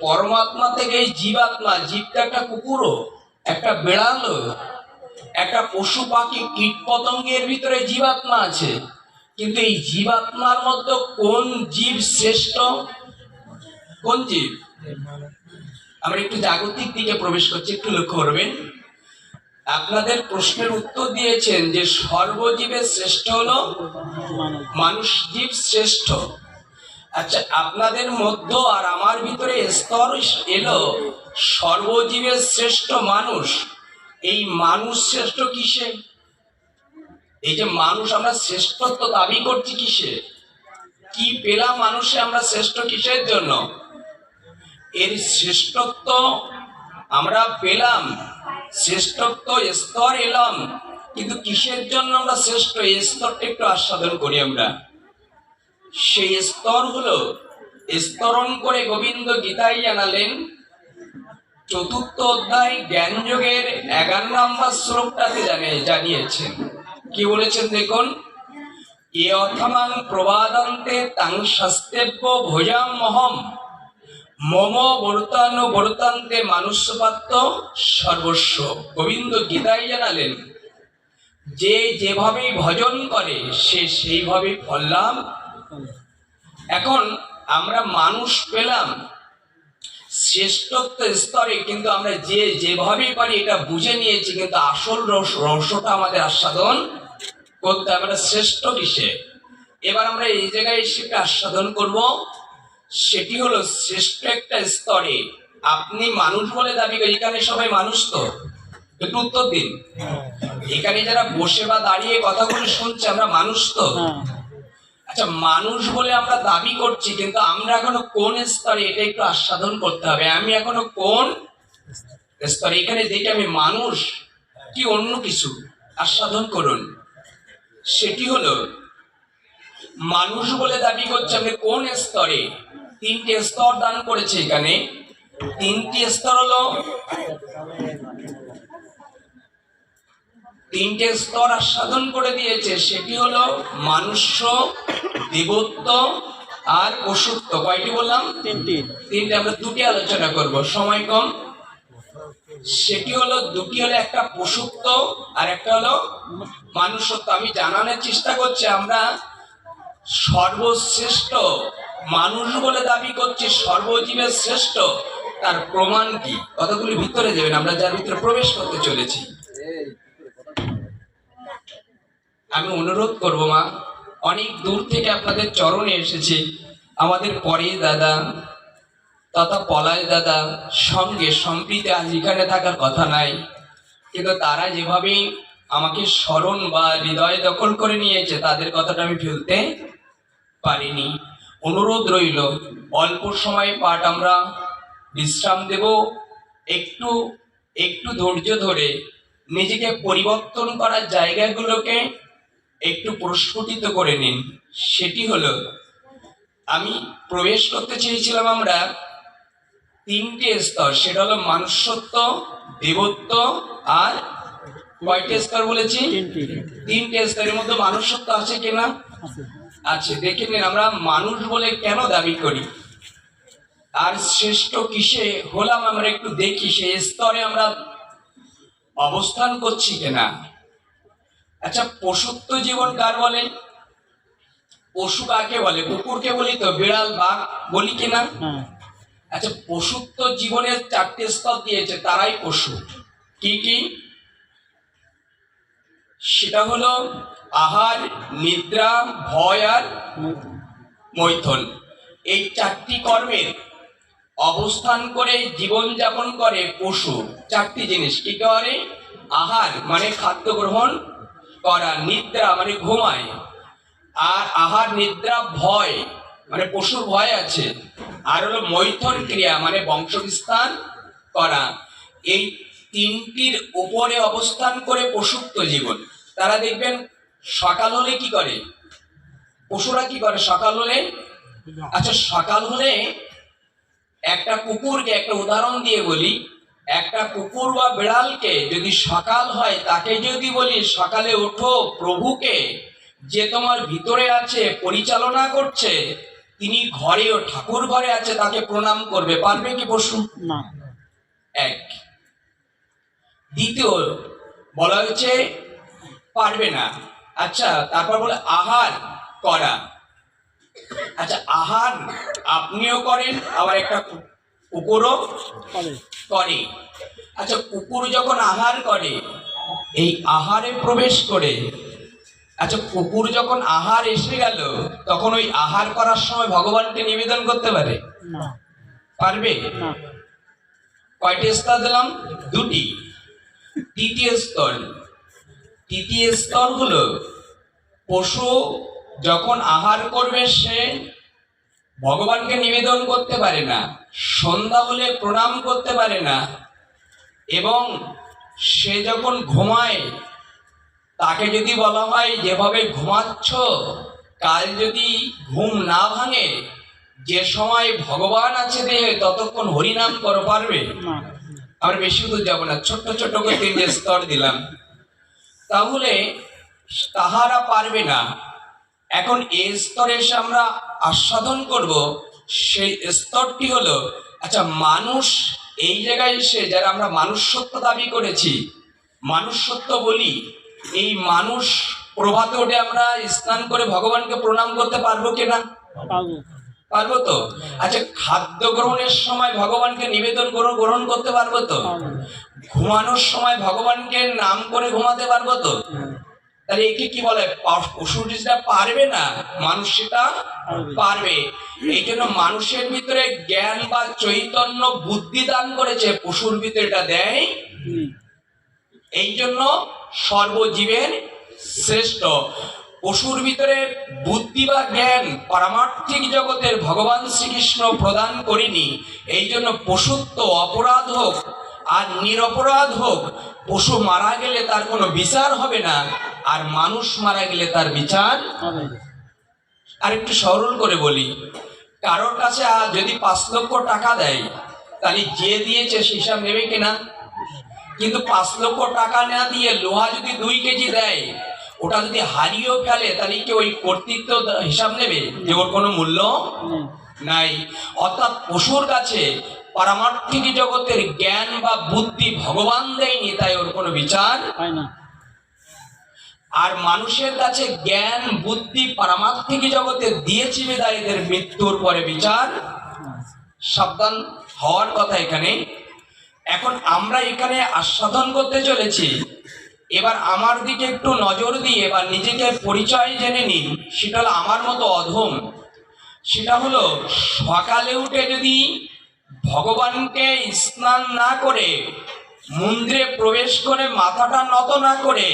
পরমাত্মা থেকে জীবাত্মা, জীবটা একটা কুকুরও, একটা বেড়ালও, একটা পশু পাখি কীট পতঙ্গের ভিতরে জীবাত্মা আছে। কিন্তু এই জীবাত্মার মধ্যে কোন জীব শ্রেষ্ঠ? কোন জীব? আমরা একটু জাগতিক দিকে প্রবেশ করছি, একটু লক্ষ্য করবেন। আপনাদের প্রশ্নের উত্তর দিয়েছেন যে সর্বজীবের শ্রেষ্ঠ হলো মানুষ, জীব শ্রেষ্ঠ। আচ্ছা, আপনাদের মধ্য আর আমার ভিতরে স্তর এলো সর্বজীবের শ্রেষ্ঠ মানুষ। এই মানুষ শ্রেষ্ঠ কিসে? এই যে মানুষ আমরা শ্রেষ্ঠত্ব দাবি করছি কিসে? কি পেলাম মানুষে আমরা শ্রেষ্ঠ কিসের জন্য? এর শ্রেষ্ঠত্ব আমরা পেলাম, শ্রেষ্ঠত্ব স্তর এলাম, কিন্তু কিসের জন্য আমরা শ্রেষ্ঠ? এই স্তরটা একটু আস্বাদন করি আমরা। সেই স্তর হলো, স্তরণ করে গোবিন্দ গীতায় জানালেন, চতুর্থ অধ্যায় জ্ঞান যোগের 11 নম্বর শ্লোকটাতে জানিয়েছেন। কি বলেছেন দেখুন, এ অথমাং প্রবাদান্তে তাং শাস্তেব্য ভোজামহম মম বর্তান্তে মানুষ্যপাত্য সর্বস্ব। গোবিন্দ গীতায় জানালেন, যে যেভাবে ভজন করে সে সেইভাবে ফল লাভ। এখন আমরা মানুষ পেলাম শ্রেষ্ঠত্ব স্তরে, কিন্তু আমরা যে যেভাবে পারি এটা বুঝে নিয়েছি, কিন্তু আসল রহস্যটা আমাদের আস্বাদন করতে হবে। আমরা শ্রেষ্ঠ কিসে? এবার আমরা এই জায়গায় সেটা আস্বাদন করব। সেটি হলো শ্রেষ্ঠ একটা স্তরে আপনি মানুষ বলে দাবি করেন। এখানে সবাই মানুষ তো? একটু উত্তর দিন। এখানে যারা বসে বা দাঁড়িয়ে কথাগুলো শুনছে, আমরা মানুষ তো? আচ্ছা, মানুষ বলে আমরা দাবি করছি, কিন্তু আমরা এখনো কোন স্তরে এটা একটু আস্বাদন করতে হবে। আমি এখনো কোন স্তরে? এখানে দেখি আমি মানুষ কি অন্য কিছু? আস্বাদন করুন। সেটি হলো মানুষ বলে দাবি করছে আমি কোন স্তরে? 3টে স্তর দান করেছে এখানে। 3টি স্তর হলো, 3টে স্তর আস্বাদন করে দিয়েছে। সেটি হলো মানুষ্য, দেবত্ব আর পশুত্ব। কয়টি বললাম? 3টে। আমরা 2টি আলোচনা করব, সময় কম। সেটি হলো, 2টি হলো, একটা পশুত্ব আর একটা হলো মানুষত্ব। আমি জানানোর চেষ্টা করছি আমরা সর্বশ্রেষ্ঠ মানুষ বলে দাবি করছি, সর্বজীবের শ্রেষ্ঠ। তার প্রমাণ কি? কতগুলি ভিতরে যাবেন, আমরা যার ভিতরে প্রবেশ করতে চলেছি। আমি অনুরোধ করব মা, অনেক দূর থেকে আপনাদের চরণে এসেছি। আমাদের পরে দাদা তথা পলাশ দাদা সঙ্গে সম্প্রীতি আজ এখানে থাকার কথা নাই, কিন্তু তারা যেভাবে আমাকে স্মরণ বা হৃদয় দখল করে নিয়েছে, তাদের কথাটা আমি ফেলতে পারিনি। অনুরোধ রইল, অল্প সময় পাঠ আমরা বিশ্রাম দেব। একটু একটু ধৈর্য ধরে নিজেকে পরিবর্তন করার জায়গাগুলোকে একটু প্রস্ফুটিত করে নিন। সেটি হলো, আমি প্রবেশ করতে চেয়েছিলাম আমরা 3টে স্তর। সেটা হলো মানুষ্যত্ব, দেবত্ব আর কয়টে স্তর বলেছি? 3টে স্তরের মধ্যে মানুষ্যত্ব আছে কিনা? আছে। দেখে নিন আমরা মানুষ বলে কেন দাবি করি আর শ্রেষ্ঠ কিসে হলাম, আমরা একটু দেখি সেই স্তরে আমরা অবস্থান করছি কিনা। আচ্ছা, পশুত্ব জীবন কার বলে? পশু কাকে বলে? কুকুরকে বলি তো, বিড়াল বাঘ বলি কিনা? আচ্ছা, পশুত্ব জীবনের 4টে স্তর দিয়েছে, তারাই পশু। কি কি? সেটা হলো আহার, নিদ্রা, ভয় আর মৈথুন। এই 4টি কর্মের অবস্থান করে জীবন যাপন করে পশু। 4টি জিনিস কি করে? আহার মানে খাদ্য গ্রহণ করা, নিদ্রা মানে ঘুমায়, আর আহার নিদ্রা ভয় মানে পশুর ভয় আছে, আর হলো মৈথুন ক্রিয়া মানে বংশ বিস্তার করা। এই 3টির উপরে অবস্থান করে পশুত্ব জীবন। তারা দেখবেন সকাল হলে কি করে? পশুরা কি করে সকাল হলে? আচ্ছা, সকাল হলে একটা কুকুরকে একটা উদাহরণ দিয়ে বলি, একটা কুকুর বা বিড়ালকে যদি সকাল হয়, তাকে যদি বলি সকালে ওঠো, প্রভুকে যে তোমার ভিতরে আছে পরিচালনা করছে, তিনি ঘরেও ঠাকুর ঘরে আছে তাকে প্রণাম করবে, পারবে কি পশু? না। এক। দ্বিতীয় বলা হয়েছে পারবে না। আচ্ছা, তারপর বলে আহার করা। আচ্ছা, আহার আপনিও করেন, আবার একটা কুকুরও করে। করে। আচ্ছা, কুকুর যখন আহার করে, এই আহারে প্রবেশ করে, আচ্ছা কুকুর যখন আহার এসে গেল, তখন ওই আহার করার সময় ভগবানকে নিবেদন করতে পারে? না। পারবে? না। কয়টি স্তর দিলাম? দুটি। তৃতীয় স্তর হলো পশু যখন আহার করবে সে ভগবানকে নিবেদন করতে পারে না, সন্ধ্যা হলে প্রণাম করতে পারে না, এবং সে যখন ঘুমায় তাকে যদি বলা হয় যেভাবে ঘুমাচ্ছ কাল যদি ঘুম না ভাঙে, যে সময় ভগবান আছে দেহে ততক্ষণ হরিনাম করো, পারবে? না। আমরা বেশি দূর যাবো না, ছোট্ট ছোট্ট করে তিনটে স্তর দিলাম। তাহলে তাহারা পারবে না। এখন এই স্তরে এসে আমরা আস্বাদন করব, সেই স্তরটি হলো, আচ্ছা মানুষ এই জায়গায় এসে যারা আমরা মানুষত্ব দাবি করেছি, মানুষত্ব বলি, এই মানুষ প্রভাতে উঠে আমরা স্নান করে ভগবানকে প্রণাম করতে পারবো কিনা? পারবো। পারবো তো? আচ্ছা, খাদ্য গ্রহণের সময় ভগবানকে নিবেদন গ্রহণ করতে পারবো তো? ঘুমানোর সময় ভগবানকে নাম করে ঘুমাতে পারবো তো? তাহলে একে কি বলে? পশু যেটা পারবে না, মানুষ সেটা পারবে। এই জন্য মানুষের ভিতরে জ্ঞান বা চৈতন্য বুদ্ধি দান করেছে, পশুর ভিতরে এটা দেয়। এই জন্য সর্বজীবের শ্রেষ্ঠ। পশুর ভিতরে বুদ্ধি বা জ্ঞান পারমার্থিক জগতের ভগবান শ্রীকৃষ্ণ প্রদান করেনি। এই জন্য পশুত্ব অপরাধ হোক আর নিরপরাধ হোক, পশু মারা গেলে তার কোনো বিচার হবে না, আর মানুষ মারা গেলে তার বিচার হবে। আর একটু সরল করে বলি, কারোর কাছে যদি 5 লক্ষ টাকা দেয়, তাহলে যে দিয়েছে সে হিসাব নেবে কিনা? কিন্তু 5 লক্ষ টাকা না দিয়ে লোহা যদি 2 কেজি দেয়, ওটা যদি হারিয়েও ফেলে, তাহলে কি ওই কর্তৃত্ব হিসাব নেবে যে ওর কোনো মূল্য নাই? অর্থাৎ পশুর কাছে পারমার্থিক জগতের জ্ঞান বা বুদ্ধি ভগবান দেয়নি, তাই ওর কোনো বিচার হয় না। আর মানুষের কাছে জ্ঞান বুদ্ধি পারমার্থিক জগতে দিয়েছি বিধায় এদের মৃত্যুর পরে বিচার। সাবধান হওয়ার কথা এখানে। এখন আমরা এখানে আস্বাদন করতে চলেছি, এবার আমার দিকে একটু নজর দিয়ে এবার নিজেকে পরিচয় জেনে নিন। সেটা হলো আমার মতো অধম। সেটা হলো সকালে উঠে যদি ভগবানকে স্নান না করে, মন্দিরে প্রবেশ করে মাথাটা নত না করে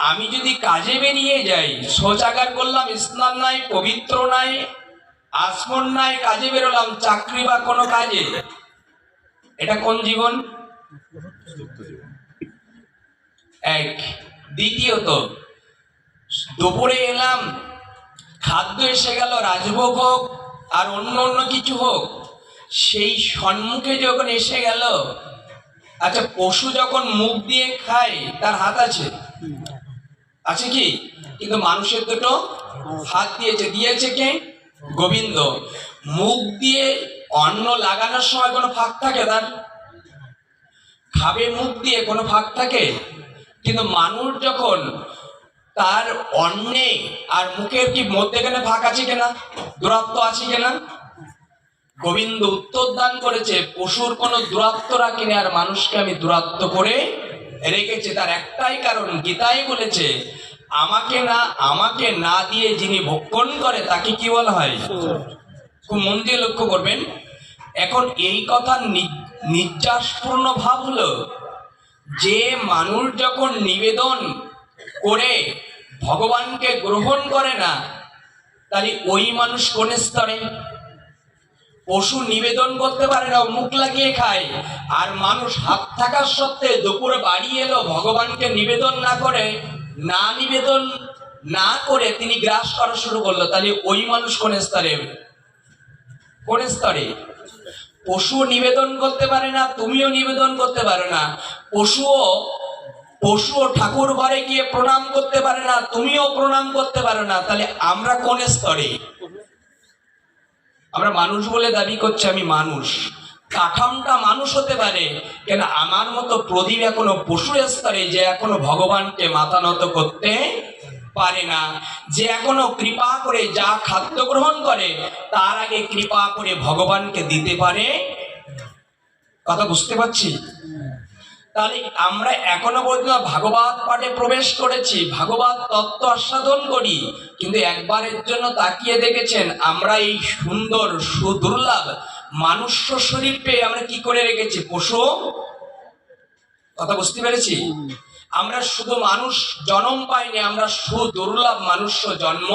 আমি যদি কাজে বেরিয়ে যাই, শৌচাগার করলাম, স্নান নাই, পবিত্র নাই, আসমন নাই, কাজে বেরোলাম, চাকরি বা কোনো কাজে, এটা কোন জীবন? এক। দ্বিতীয়ত, দুপুরে এলাম, খাদ্য এসে গেল, রাজভোগ হোক আর অন্য অন্য কিছু হোক, সেই সম্মুখে যখন এসে গেল, আচ্ছা পশু যখন মুখ দিয়ে খায় তার হাত আছে? আছে কি? কিন্তু মানুষের দুটো হাত দিয়েছে। দিয়েছে কে? গোবিন্দ। মুখ দিয়ে অন্ন লাগানোর সময় কোনো ফাঁক থাকে তার? খাবে মুখ দিয়ে, কোনো ফাঁক থাকে? কিন্তু মানুষ যখন তার অন্নে আর মুখের কি মধ্যেখানে ফাঁক আছে কিনা? দূরত্ব আছে কিনা? গোবিন্দ উত্তর দান করেছে, পশুর কোনো দূরত্ব রাখিনি, আর মানুষকে আমি দূরত্ব করে রেখেছি। তার একটাই কারণ, গীতায় বলেছে, আমাকে না দিয়ে যিনি ভক্ষণ করে তাকে কি বলা হয়? খুব মন দিয়ে লক্ষ্য করবেন। এখন এই কথা নির্যাসপূর্ণ ভাব হলো, যে মানুষ যখন নিবেদন করে ভগবানকে গ্রহণ করে না, তাহলে ওই মানুষ কোন স্তরে? পশু নিবেদন করতে পারে না, মুখ লাগিয়ে খায়, আর মানুষ হাত থাকার সত্ত্বে দুপুরে বাড়ি এলো, ভগবানকে নিবেদন না করে তিনি গ্রাস করা শুরু করলো, তাহলে ওই মানুষ কোন স্তরে? কোন স্তরে? পশু নিবেদন করতে পারে না, তুমিও নিবেদন করতে পারো না। পশুও ঠাকুর ঘরে গিয়ে প্রণাম করতে পারে না, তুমিও প্রণাম করতে পারো না, তাহলে আমরা কোন স্তরে? আমরা মানুষ বলে দাবি করছি আমি মানুষ, কাঠামটা মানুষ হতে পারে, কেন আমার মতো প্রদীপ এখনো পশুর স্তরে, যে এখনো ভগবানকে মাথা নত করতে পারে না, যে এখনো কৃপা করে যা খাদ্য গ্রহণ করে তার আগে কৃপা করে ভগবানকে দিতে পারে। কথা বুঝতে পারছি? তাহলে আমরা এখনো পর্যন্ত ভাগবত পাঠে প্রবেশ করেছি, ভাগবত তত্ত্ব আস্বাদন করি, কিন্তু একবারের জন্য তাকিয়ে দেখেছেন আমরা এই সুন্দর সুদুর্লভ মানুষ্য শরীর পেয়ে আমরা কি করে রেখেছি? পশু। কথা বুঝতে পেরেছি? আমরা শুধু মানুষ জন্ম পাইনি, আমরা সুদুর্লভ মানুষ্য জন্ম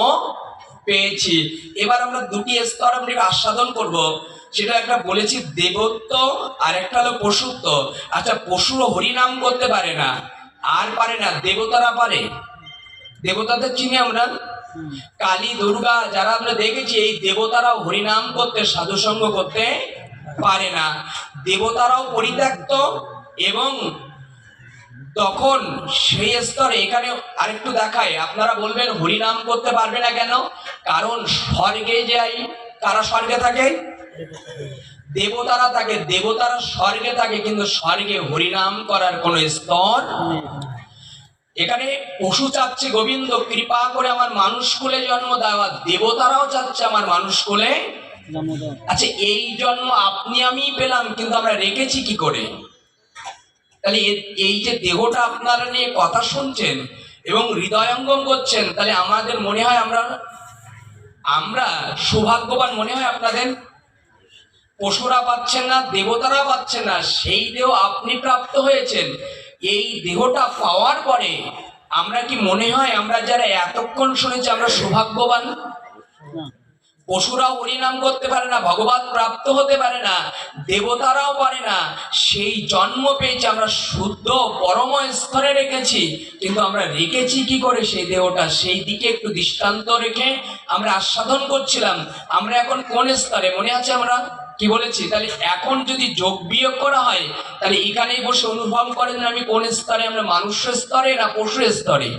পেয়েছি। এবার আমরা দুটি স্তর আমরা আস্বাদন করব, সেটা একটা বলেছি দেবত্ব আর একটা হলো পশুত্ব। আচ্ছা, পশুও হরিনাম করতে পারে না, আর পারে না, দেবতারা পারে। দেবতাদের চিনি আমরা, কালী দুর্গা যারা আমরা দেখেছি, এই দেবতারাও হরিনাম করতে সাধুসঙ্গ করতে পারে না, দেবতারাও পরিত্যক্ত। এবং তখন সেই স্তরে এখানে আরেকটু দেখায়, আপনারা বলবেন হরিনাম করতে পারবে না কেন? কারণ স্বর্গে যাই, কারা স্বর্গে থাকে? দেবতারা থাকে, দেবতারা স্বর্গে থাকে, কিন্তু স্বর্গে হরিনাম করার কোন স্তর। এখানে পশু চাচ্ছে গোবিন্দ কৃপা করে আমার মানুষ কুলে জন্ম দেওয়া, দেবতারাও চাচ্ছে আমার মানুষ কুলে। আচ্ছা, এই জন্ম আপনি আমি পেলাম, কিন্তু আমরা রেখেছি কি করে? তাহলে এই যে দেহটা আপনারা নিয়ে কথা শুনছেন এবং হৃদয়ঙ্গম করছেন, তাহলে আমাদের মনে হয় আমরা সৌভাগ্যবান মনে হয় আপনাদের? পশুরা পাচ্ছেন না, দেবতারা পাচ্ছেন না, সেই দেহ আপনি প্রাপ্ত হয়েছেন। এই দেহটা পাওয়ার পরে আমরা কি মনে হয় আমরা যারা এতক্ষণ শুনেছি আমরা সৌভাগ্যবান? পশুরাও হরিনাম করতে পারে না, ভগবত প্রাপ্ত হতে পারে না, দেবতারাও পারে না, সেই জন্ম পেয়েছি আমরা শুদ্ধ পরম স্তরে রেখেছি, কিন্তু আমরা রেখেছি কি করে সেই দেহটা? সেই দিকে একটু দৃষ্টান্ত রেখে আমরা আস্বাদন করছিলাম। আমরা এখন কোন স্তরে মনে আছে? আমরা কি বলেছি? তাহলে এখন যদি যোগ বিয়োগ করা হয়, তাহলে এখানেই বসে অনুভব করেন আমি কোন স্তরে, আমরা মানুষ স্তরে না পশু স্তরে?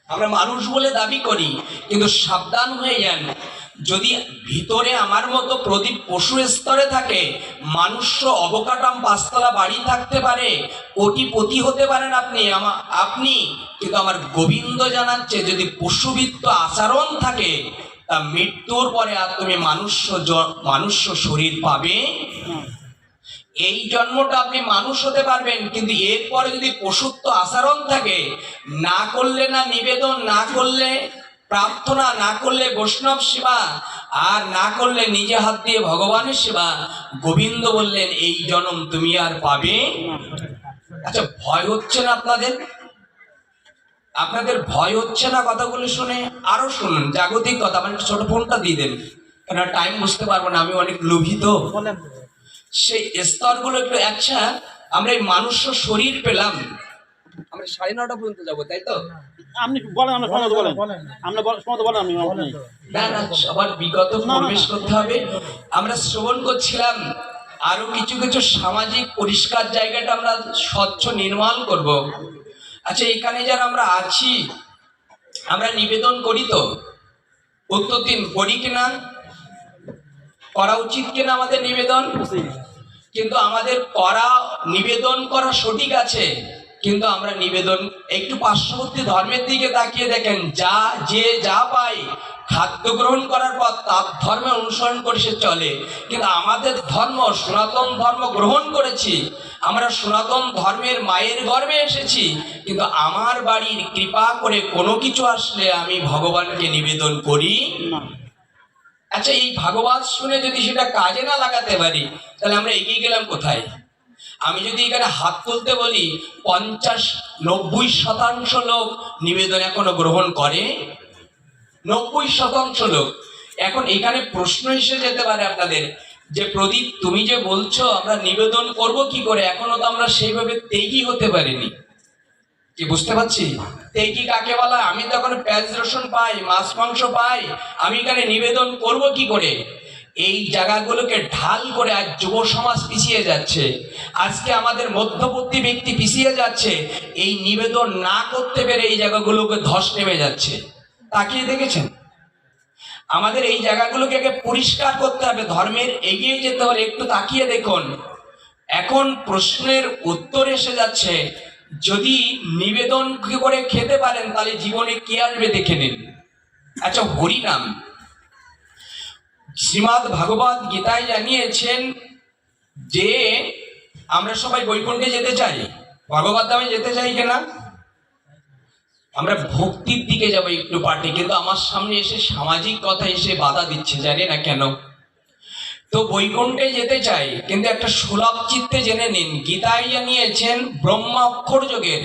আমরা মানুষ বলে দাবি করি, কিন্তু সাবধান হয়ে যান, যদি ভিতরে আমার মতো প্রদীপ পশু স্তরে থাকে, মানুষ অবকাঠাম পাঁচতলা বাড়ি থাকতে পারে, কোটিপতি হতে পারেন আপনি, কিন্তু আমার গোবিন্দ জানাচ্ছে যদি পশুবৃত্ত আচরণ থাকে, তা মৃত্যুর পরে আর তুমি মানুষ শরীর পাবে। এই জন্মটা আপনি মানুষ হতে পারবেন, কিন্তু এরপরে যদি পশুত্ব আচরণ থাকে, না করলে না নিবেদন, না করলে প্রার্থনা, না করলে বৈষ্ণব সেবা, আর না করলে নিজে হাত দিয়ে ভগবানের সেবা, গোবিন্দ বললেন এই জন্ম তুমি আর পাবে। আচ্ছা, ভয় হচ্ছে না আপনাদের ভয় হচ্ছে না কথাগুলো শুনে? আরো শুনুন জাগতিক কথা, মানে ছোট ফোনটা দিয়ে দেন, কেন টাইম বুঝতে পারবো না, আমি অনেক লোভিত। সেই স্তরগুলো একটু, আচ্ছা আমরা এই মানুষ শরীর পেলাম, আমরা 9:30 পর্যন্ত যাবো, তাই তো? আপনি বলেন, আমরা সময় বলেন, আমরা সময় বলেন, আমি না সবার বিগত প্রবেশ করতে হবে। আমরা শ্রবণ করছিলাম আরো কিছু কিছু সামাজিক পরিষ্কার জায়গাটা আমরা স্বচ্ছ নির্মল করব। আচ্ছা, এখানে যারা আমরা আছি, আমরা নিবেদন করি তো? উত্তর দিন, করি কিনা? করা উচিত কিনা আমাদের নিবেদন? কিন্তু আমাদের নিবেদন করা সঠিক আছে, কিন্তু আমরা নিবেদন একটু পার্শ্ববর্তী ধর্মের দিকে তাকিয়ে দেখেন, যা পায় খাদ্য গ্রহণ করার পর তার ধর্মে অনুসরণ করে সে চলে। কিন্তু আমাদের ধর্ম, সনাতন ধর্ম গ্রহণ করেছি, আমরা সনাতন ধর্মের মায়ের গর্ভে এসেছি, কিন্তু আমার বাড়ির কৃপা করে কোনো কিছু আসলে আমি ভগবানকে নিবেদন করি না। আচ্ছা, এই ভাগবত শুনে যদি সেটা কাজে না লাগাতে পারি, তাহলে আমরা এগিয়ে গেলাম কোথায়? আমি যদি এখানে হাত তুলতে বলি, 50-90% লোক নিবেদন এখনো গ্রহণ করে, 90% লোক। এখন এখানে প্রশ্ন এসে যেতে পারে আপনাদের যে প্রদীপ তুমি যে বলছো আমরা নিবেদন করব কি করে, এখনো তো আমরা সেইভাবে ত্যাগী হতে পারিনি। কি বুঝতে পারছি? ত্যাগী কাকে বলা? আমি তো এখন পেঁয়াজ রসুন পাই, মাছ মাংস পাই, আমি এখানে নিবেদন করব কি করে? এই জায়গাগুলোকে ঢাল করে আজ যুব সমাজ পিছিয়ে যাচ্ছে, আজকে আমাদের মধ্যবর্তী ব্যক্তি পিছিয়ে যাচ্ছে, এই নিবেদন না করতে পেরে এই জায়গাগুলোকে ধস নেমে যাচ্ছে। তাকিয়ে দেখেছেন? আমাদের এই জায়গাগুলোকে আগে পরিষ্কার করতে হবে। ধর্মের এগিয়ে যেতে হলে একটু তাকিয়ে দেখুন, এখন প্রশ্নের উত্তর এসে যাচ্ছে, যদি নিবেদন করে খেতে পারেন তাহলে জীবনে কি আসবে দেখে নিন। আচ্ছা, হরিনাম শ্রীমদ্ ভাগবত গীতায় জানিয়েছেন যে আমরা সবাই বৈকুণ্ঠে যেতে চাই, ভগবত ধামে যেতে চাই কিনা? আমরা ভক্তির দিকে যাবো একটু পাঠে, কিন্তু আমার সামনে এসে সামাজিক কথা এসে বাধা দিচ্ছে, জানি না কেন। তো বৈকুণ্ঠে যেতে চাই, কিন্তু একটা সুলভ চিত্তে জেনে নিন, গীতায় জানিয়েছেন ব্রহ্মা অক্ষর যোগের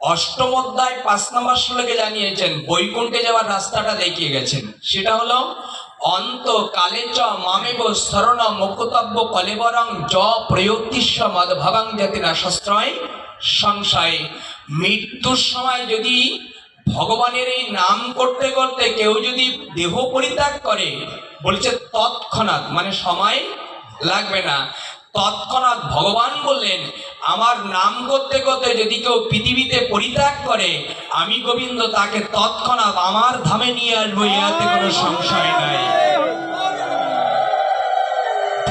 অষ্টম অধ্যায় 5 নম্বর শ্লোকে জানিয়েছেন বৈকুণ্ঠে যাওয়ার রাস্তাটা দেখিয়ে গেছেন। সেটা হলো অন্ত কালে চ মামেব শরণ মুক্তব্য কলেবরং জ প্রয়োক্তিস্ব মদভবং জাতি না শস্ত্রয় সংশয়। মৃত্যুর সময় যদি ভগবানের এই নাম করতে করতে কেউ যদি দেহ পরিত্যাগ করে, বলছে তৎক্ষণাৎ, মানে সময় লাগবে না, তৎক্ষণাৎ ভগবান বললেন আমার নাম করতে করতে যদি কেউ পৃথিবীতে পরিত্যাগ করে, আমি গোবিন্দ তাকে তৎক্ষণাৎ আমার ধামে নিয়ে আসবো, ইয়াতে কোনো সংশয় নাই।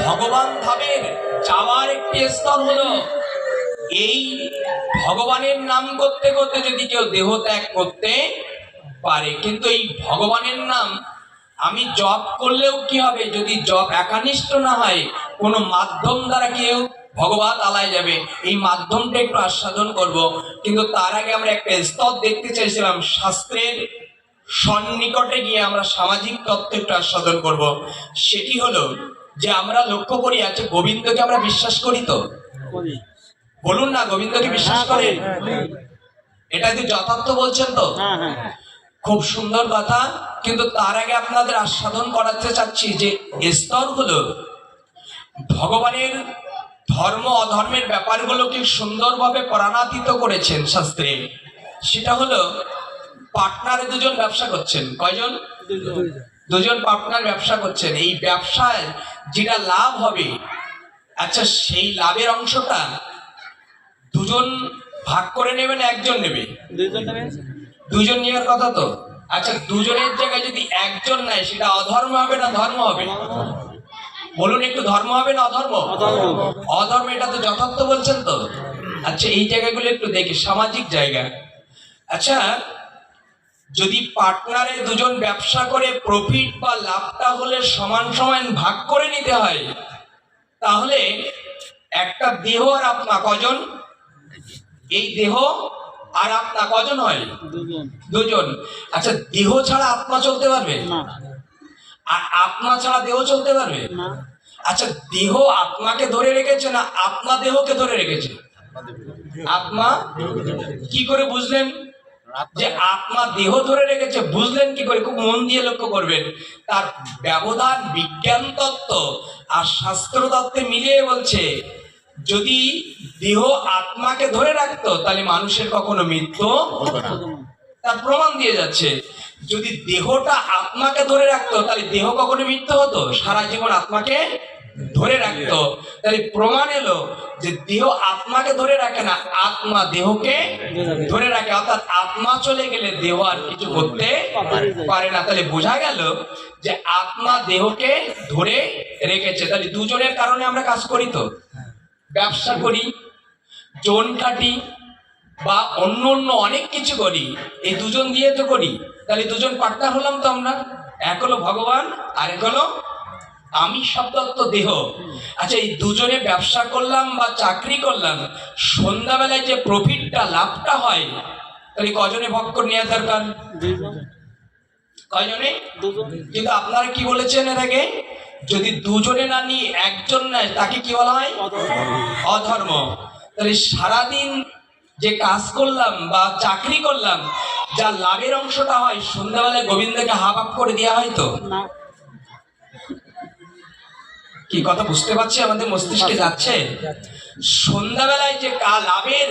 ভগবান ধামের যাওয়ার একটি স্তর হলো এই ভগবানের নাম করতে করতে যদি কেউ দেহ ত্যাগ করতে পারে। কিন্তু এই ভগবানের নাম আমি জপ করলেও কি হবে, যদি জপ একানিষ্ঠ না হয়, কোনো মাধ্যম দ্বারা কেউ ভগবত আলায় যাবে। এই মাধ্যমটা একটু আস্বাদন করব, কিন্তু তার আগে আমরা একটা স্তর দেখতে চাইছিলাম, শাস্ত্রের সন্নিকটে গিয়ে আমরা সামাজিক তত্ত্ব একটু আস্বাদন করব। সেটি হলো যে আমরা লক্ষ্য করি, আছে গোবিন্দকে আমরা বিশ্বাস করি তো? বলুন না, গোবিন্দকে বিশ্বাস করেন? এটা কি যথার্থ বলছেন তো? খুব সুন্দর কথা। কিন্তু তার আগে আপনাদের আস্বাদন করাতে চাচ্ছি যে স্তর হলো ভগবানের ধর্ম অধর্মের ব্যাপারগুলোকে সুন্দরভাবে প্রাণাতীত করেছেন শাস্ত্রে। সেটা হলো পার্টনারে দুজন ব্যবসা করছেন। কয়জন? দুজন পার্টনার ব্যবসা করছেন। এই ব্যবসায় যেটা লাভ হবে, আচ্ছা সেই লাভের অংশটা দুজন ভাগ করে নেবে না একজন নেবে? দুজন নেওয়ার কথা তো। আচ্ছা, দুজনের জায়গায় যদি একজন নেয়, সেটা অধর্ম হবে না ধর্ম হবে? বলুন একটু, ধর্ম হবে না অধর্ম? অধর্ম। এটা তো যথার্থ বলছেন তো? আচ্ছা, এই জায়গাগুলো একটু দেখি, সামাজিক জায়গা। আচ্ছা, যদি পার্টনারে দুজন ব্যবসা করে প্রফিট বা লাভটা হলে সমান সমান ভাগ করে নিতে হয়, তাহলে একটা দেহ আর আপনা কজন? এই দেহ আর আত্মা কজন হয়? দুজন। আচ্ছা, দেহ ছাড়া আত্মা চলতে পারবে? আর আত্মা ছাড়া দেহ চলতে পারবে? আচ্ছা, দেহ আত্মাকে ধরে রেখেছে না আত্মা দেহকে ধরে রেখেছে? আত্মা। কি করে বুঝলেন যে আত্মা দেহ ধরে রেখেছে? বুঝলেন কি করে? খুব মন দিয়ে লক্ষ্য করবেন। তার ব্যবধান বিজ্ঞান তত্ত্ব আর শাস্ত্র তত্ত্বে মিলিয়ে বলছে, যদি দেহ আত্মাকে ধরে রাখতো তাহলে মানুষের কখনো মৃত্যু, তার প্রমাণ দিয়ে যাচ্ছে। যদি দেহটা আত্মাকে ধরে রাখতো তাহলে দেহ কখনো মৃত্যু হতো? সারা জীবন আত্মাকে ধরে রাখতো। তাহলে প্রমাণ এলো যে দেহ আত্মাকে ধরে রাখে না, আত্মা দেহকে ধরে রাখে। অর্থাৎ আত্মা চলে গেলে দেহ আর কিছু করতে পারে না। তাহলে বোঝা গেল যে আত্মা দেহকে ধরে রেখেছে। তাহলে দুজনের কারণে আমরা কাজ করি তো, ব্যবসা করি, জোন কাটি, বা অন্য অন্য অনেক কিছু করি, এই দুজন দিয়ে তো করি। তাহলে দুজন পার্টনার হলাম তো আমরা। এক হলো ভগবান আর এক হলো আমি, শব্দ দেহ। আচ্ছা, এই দুজনে ব্যবসা করলাম বা চাকরি করলাম, সন্ধ্যাবেলায় যে প্রফিটটা লাভটা হয়, তাহলে কজনে ভাগ করে নেওয়া দরকার? কয়জনে? কিন্তু আপনারা কি বলেছেন এর আগে? যদি দুজনে না নিয়ে একজন নেয় তাকে কি বলা হয়? অধর্ম। তাহলে সারাদিন যে কাজ করলাম বা চাকরি করলাম, যা লাভের অংশটা হয় সন্ধ্যাবেলায় গোবিন্দকে হাফ হাফ করে দেওয়া হয় তো? কি কথা বুঝতে পারছি? আমাদের মস্তিষ্কে যাচ্ছে। সন্ধ্যাবেলায় যে লাভের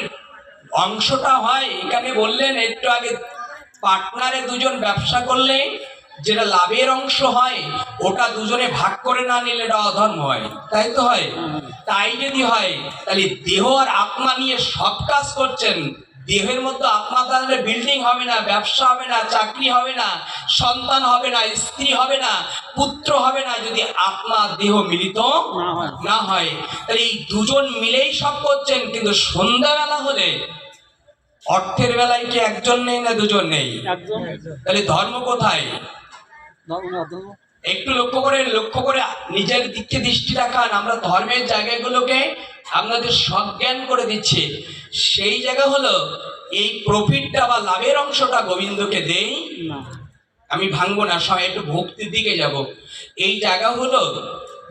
অংশটা হয়, এখানে বললেন একটু আগে, পার্টনারে দুজন ব্যবসা করলে যেটা লাভের অংশ হয় ওটা দুজনে ভাগ করে না নিলে এটা অধর্ম হয়, তাই তো হয়? তাই যদি হয় তাহলে দেহ আর আত্মা নিয়ে সব কাজ করছেন, দেহের মধ্যে আত্মা থাকলে বিল্ডিং হবে না, ব্যবসা হবে না, চাকরি হবে না, সন্তান হবে না, স্ত্রী হবে না, পুত্র হবে না, যদি আত্মা দেহ মিলিত না হয়। তাহলে এই দুজন মিলেই সব করছেন, কিন্তু সন্ধ্যাবেলা হলে অর্থের বেলায় কি একজন নেই না দুজন নেই? একদম তাহলে ধর্ম কোথায়? ধর্ম একটু লক্ষ্য করে নিজের দিকে দৃষ্টি রাখান। আমরা ধর্মের জায়গাগুলোকে আপনাদের সজ্ঞান করে দিচ্ছি। সেই জায়গা হলো এই প্রফিটটা বা লাভের অংশটা গোবিন্দকে দেই, না আমি ভাঙবো না, সবাই একটু ভক্তির দিকে যাব। এই জায়গা হলো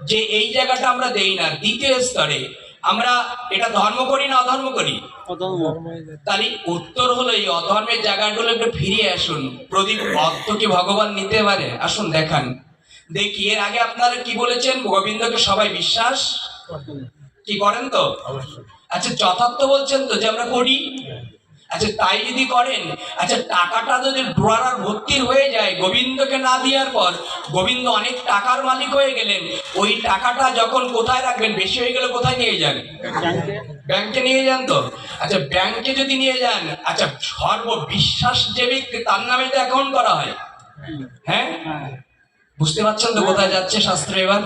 যে এই জায়গাটা আমরা দেই না। দ্বিতীয় স্তরে আমরা এটা ধর্ম করি না অধর্ম করি? অধর্ম। তাহলে উত্তর হলো এই অধর্মের জায়গাগুলো একটু ফিরিয়ে আসুন। প্রদীপ অর্থ কি ভগবান নিতে পারে? আসুন দেখান দেখি। এর আগে আপনারা কি বলেছেন? গোবিন্দকে সবাই বিশ্বাস কি করেন তো? আচ্ছা, যথার্থ বলছেন তো যে আমরা করি? আচ্ছা, তাই যদি করেন, আচ্ছা টাকাটা যদি ড্রয়ার ভর্তির হয়ে যায় গোবিন্দকে না দেওয়ার পর, গোবিন্দ অনেক টাকার মালিক হয়ে গেলেন, ওই টাকাটা যখন কোথায় রাখবেন? বেশি হয়ে গেলে কোথায় নিয়ে যান? ব্যাংকে নিয়ে যান তো। আচ্ছা, ব্যাংকে যদি নিয়ে যান, আচ্ছা সর্ববিশ্বাস যে ব্যক্তি তার নামে তো অ্যাকাউন্ট করা হয়। হ্যাঁ, বুঝতে পারছেন তো কোথায় যাচ্ছে শাস্ত্র এবার?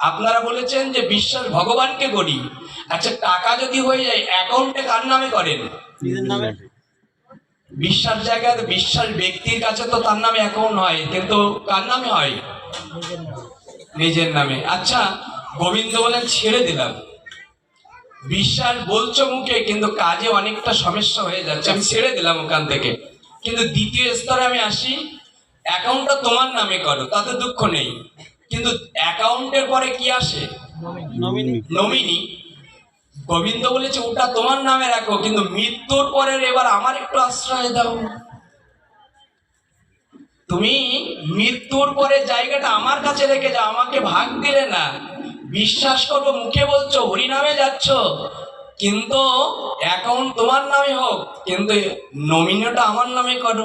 আপনারা বলেছেন যে বিশ্বাস ভগবানকে করি। আচ্ছা, টাকা যদি হয়ে যায় অ্যাকাউন্টে কার নামে করেন? নিজের নামে। বিশ্বাস জায়গায় বিশ্বাস ব্যক্তির কাছে তো তার নামে অ্যাকাউন্ট হয়, কিন্তু কার নামে হয়? নিজের নামে। আচ্ছা, গোবিন্দ বলেন ছেড়ে দিলাম। বিশ্বাস বলছো মুখে, কিন্তু কাজে অনেকটা সমস্যা হয়ে যাচ্ছে, আমি ছেড়ে দিলাম ওখান থেকে। কিন্তু দ্বিতীয় স্তরে আমি আসি, অ্যাকাউন্টটা তোমার নামে করো, তাতে দুঃখ নেই, কিন্তু অ্যাকাউন্টের পরে কি আসে? নমিনি। গোবিন্দ বলেছে ওটা তোমার নামে রাখো, কিন্তু মৃত্যুর পরে এবার আমার একটু আশ্রয় দাও। তুমি মৃত্যুর পরে জায়গাটা আমার কাছে রেখে যাও, আমাকে ভাগ দিলে না। বিশ্বাস করবো মুখে বলছো, হরিনামে যাচ্ছ, কিন্তু অ্যাকাউন্ট তোমার নামে হোক, কিন্তু নমিনিটা আমার নামে করো।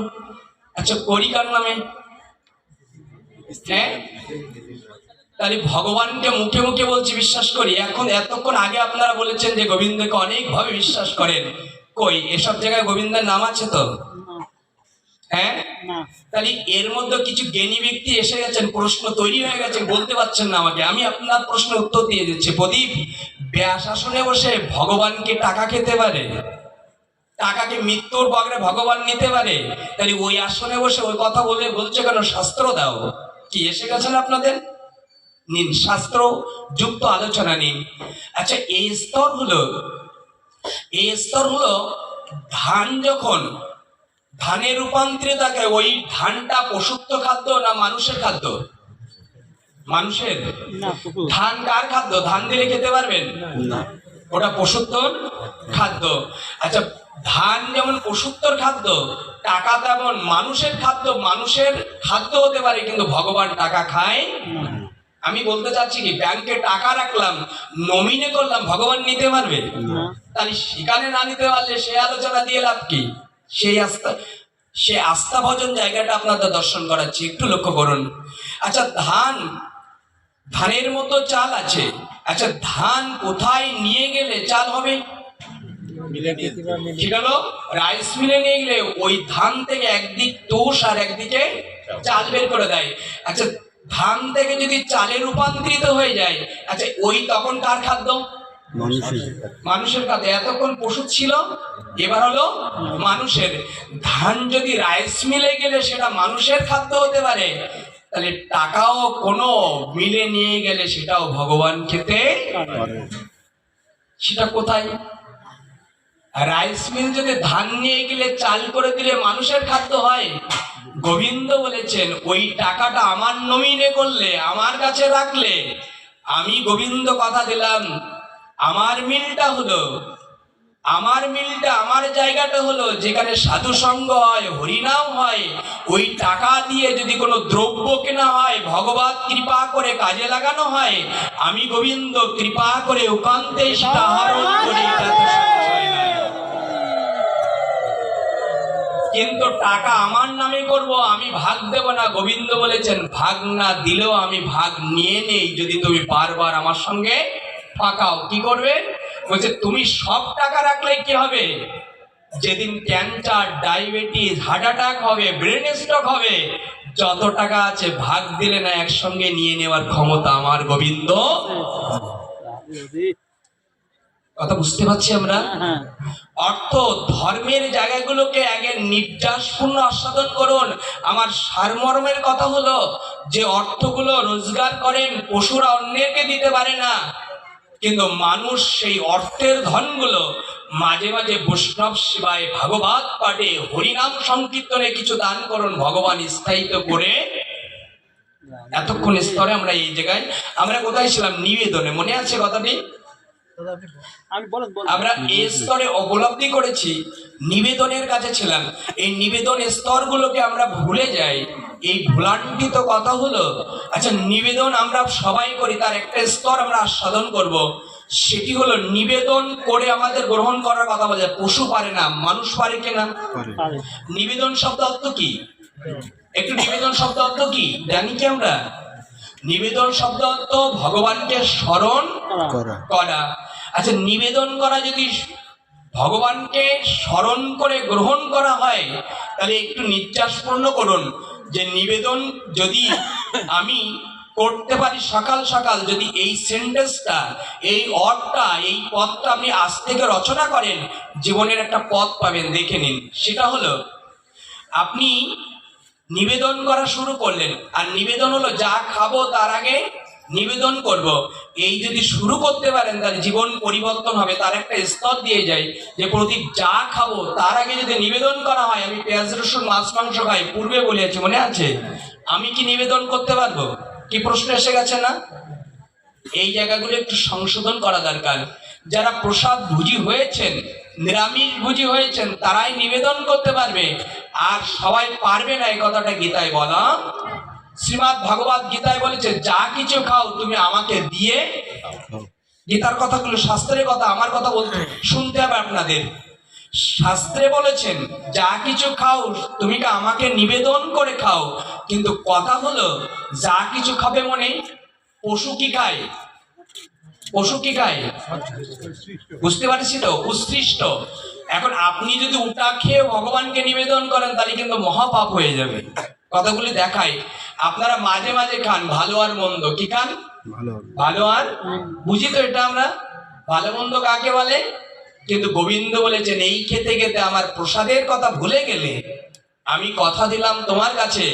আচ্ছা, করি কার নামে? হ্যাঁ, তাহলে ভগবানকে মুখে মুখে বলছি বিশ্বাস করি। এখন এতক্ষণ আগে আপনারা বলেছেন যে গোবিন্দকে অনেকভাবে বিশ্বাস করেন, কই এসব জায়গায় গোবিন্দের নাম আছে তো? হ্যাঁ, তাহলে এর মধ্যে কিছু জ্ঞানী ব্যক্তি এসে গেছেন, প্রশ্ন তৈরি হয়ে গেছে, বলতে পারছেন না আমাকে। আমি আপনার প্রশ্নের উত্তর দিয়ে দিচ্ছি। প্রদীপ, ব্যাস আসনে বসে ভগবানকে টাকা খেতে পারে? টাকাকে মৃত্যুর বগরে ভগবান নিতে পারে? তাহলে ওই আসনে বসে ওই কথা বলছে কেন? শাস্ত্র দাও। কি এসে গেছেন আপনাদের? নিন, শাস্ত্র যুক্ত আলোচনা নিন। আচ্ছা, এই স্তর হলো ধান যখন ধানে রূপান্তরিত থাকে, ওই ধানটা পশুত্ব খাদ্য না মানুষের খাদ্য? মানুষের। ধান কার খাদ্য? ধান দিলে খেতে পারবেন না, ওটা পশুত্বর খাদ্য। আচ্ছা, ধান যেমন পশুত্বর খাদ্য, টাকা তেমন মানুষের খাদ্য। মানুষের খাদ্য হতে পারে, কিন্তু ভগবান টাকা খায়। আমি বলতে চাচ্ছি কি, ব্যাংকে টাকা রাখলাম, নমিনে করলাম, ভগবান নিতে পারবে? তাহলে সেখানে না নিতে পারলে সে আলোচনা দিয়ে লাভ কি? সে আস্থা ভজন জায়গাটা আপনাদের দর্শন করাচ্ছি, একটু লক্ষ্য করুন। আচ্ছা, ধানের মতো চাল আছে। আচ্ছা, ধান কোথায় নিয়ে গেলে চাল হবে? ঠিক হলো, রাইস মিলে নিয়ে গেলে ওই ধান থেকে একদিক তোষ আর একদিকে চাল বের করে দেয়। আচ্ছা, ধান থেকে যদি চালে রূপান্তরিত হয়ে যায়, আচ্ছা ওই তখন কার খাদ্য? মানুষের খাদ্য। এতক্ষণ পশু ছিল, এবার হলো মানুষের। ধান যদি রাইস মিলে গেলে সেটা মানুষের খাদ্য হতে পারে, তাহলে টাকাও কোনো মিলে নিয়ে গেলে সেটাও ভগবান খেতে। সেটা কোথায়? রাইস মিল যদি ধান নিয়ে গেলে চাল করে দিলে মানুষের খাদ্য হয়। গোবিন্দ বলেছেন ওই টাকাটা আমার নমিনে করলে, আমার কাছে রাখলে, আমি গোবিন্দ কথা দিলাম, আমার মিলটা আমার জায়গাটা হলো যেখানে সাধু সঙ্গ হয়, হরিনাম হয়। ওই টাকা দিয়ে যদি কোনো দ্রব্য কেনা হয়, ভগবত কৃপা করে কাজে লাগানো হয়, আমি গোবিন্দ কৃপা করে উকান্তে সেটা আহরণ করি। কিন্তু টাকা আমার নামে করব, আমি ভাগ দেব না। গোবিন্দ বলেছেন ভাগ না দিলেও আমি ভাগ নিয়ে নেই, যদি তুমি বারবার আমার সঙ্গে ফাঁকাও। কি করবে? বলছে তুমি সব টাকা রাখলে কি হবে? যেদিন ক্যান্সার, ডায়াবেটিস, হার্ট অ্যাটাক হবে, ব্রেন স্ট্রোক হবে, যত টাকা আছে ভাগ দিলে না একসঙ্গে নিয়ে নেওয়ার ক্ষমতা আমার গোবিন্দ। কথা বুঝতে পারছি আমরা? হ্যাঁ অর্থ ধর্মের জায়গাগুলোকে আগে নির্যাসপূর্ণ আস্বাদন করুন। আমার সারমর্মের কথা হলো যে অর্থগুলো রোজগার করেন পশুরা অন্যকে দিতে পারে না, কিন্তু মানুষ সেই অর্থের ধনগুলো মাঝে মাঝে বৈষ্ণব সেবায়, ভাগবত পাঠে, হরিনাম সংকীর্তনে কিছু দান করুন, ভগবান স্থায়িত করে। এতক্ষণ স্তরে আমরা এই জায়গায় আমরা কোথায় ছিলাম? নিবেদনে, মনে আছে কথাটি? আমি বলেন আমরা এই স্তরে উপলব্ধি করেছি, নিবেদনের কাছে ছিলাম। এই নিবেদন স্তরগুলোকে আমরা ভুলে যাই। এই ভুলান্বিত কথা হলো, আচ্ছা নিবেদন আমরা সবাই করি, তার একটা স্তর আমরা আস্বাদন করব। সেটি হলো নিবেদন করে আমাদের গ্রহণ করার কথা বলে। পশু পারে না, মানুষ পারে কিনা? পারে। নিবেদন শব্দ অর্থ কি? একটু নিবেদন শব্দ অর্থ কি জানি কি আমরা? নিবেদন শব্দ অর্থ ভগবানকে স্মরণ করা। আচ্ছা নিবেদন করা যদি ভগবানকে স্মরণ করে গ্রহণ করা হয়, তাহলে একটু নির্যাসপূর্ণ করুন যে নিবেদন যদি আমি করতে পারি সকাল সকাল, যদি এই সেন্টেন্সটা, এই অর্থটা, এই পদটা আপনি আজ থেকে রচনা করেন, জীবনের একটা পথ পাবেন। দেখে নিন, সেটা হলো আপনি নিবেদন করা শুরু করলেন, আর নিবেদন হলো যা খাবো তার আগে নিবেদন করব। এই যদি শুরু করতে পারেন তাহলে জীবন পরিবর্তন হবে। তার একটা স্তর দিয়ে যায় যে প্রদীপ যা খাবো তার আগে যদি নিবেদন করা হয়, আমি পেঁয়াজ রসুন মাছ মাংস খাই, পূর্বে বলেছি মনে আছে, আমি কি নিবেদন করতে পারবো? কি প্রশ্ন এসে গেছে না? এই জায়গাগুলো একটু সংশোধন করা দরকার। যারা প্রসাদ ভুজি হয়েছেন, নিরামিষ ভুজি হয়েছেন, তারাই নিবেদন করতে পারবে, আর সবাই পারবে না। এই কথাটা গীতায় বলা। শ্রীমদ্ ভাগবত গীতায় বলেছে যা কিছু খাও তুমি আমাকে দিয়ে। গীতার কথাগুলো শাস্ত্রের কথা, আমার কথা বলতে শুনতে হবে আপনাদের। শাস্ত্রে বলেছেন যা কিছু খাও তুমি আমাকে নিবেদন করে খাও, কিন্তু কথা হলো যা কিছু খাবে মনে, পশু কি খায়? পশু কি খায়? বুঝতে পারছি তো? উৎসৃষ্ট। এখন আপনি যদি ওটা খেয়ে ভগবানকে নিবেদন করেন তাহলে কিন্তু মহাপাপ হয়ে যাবে। কথাগুলি দেখায়। আপনারা মাঝে মাঝে খান ভালো আর মন্দ। কি খান? ভালো আর, বুঝি তো এটা আমরা? ভালো মন্দ কাকে বলে? কিন্তু গোবিন্দ বলেছেন এই খেতে খেতে আমার প্রসাদের কথা ভুলে গেলে, আমি কথা দিলাম তোমার কাছে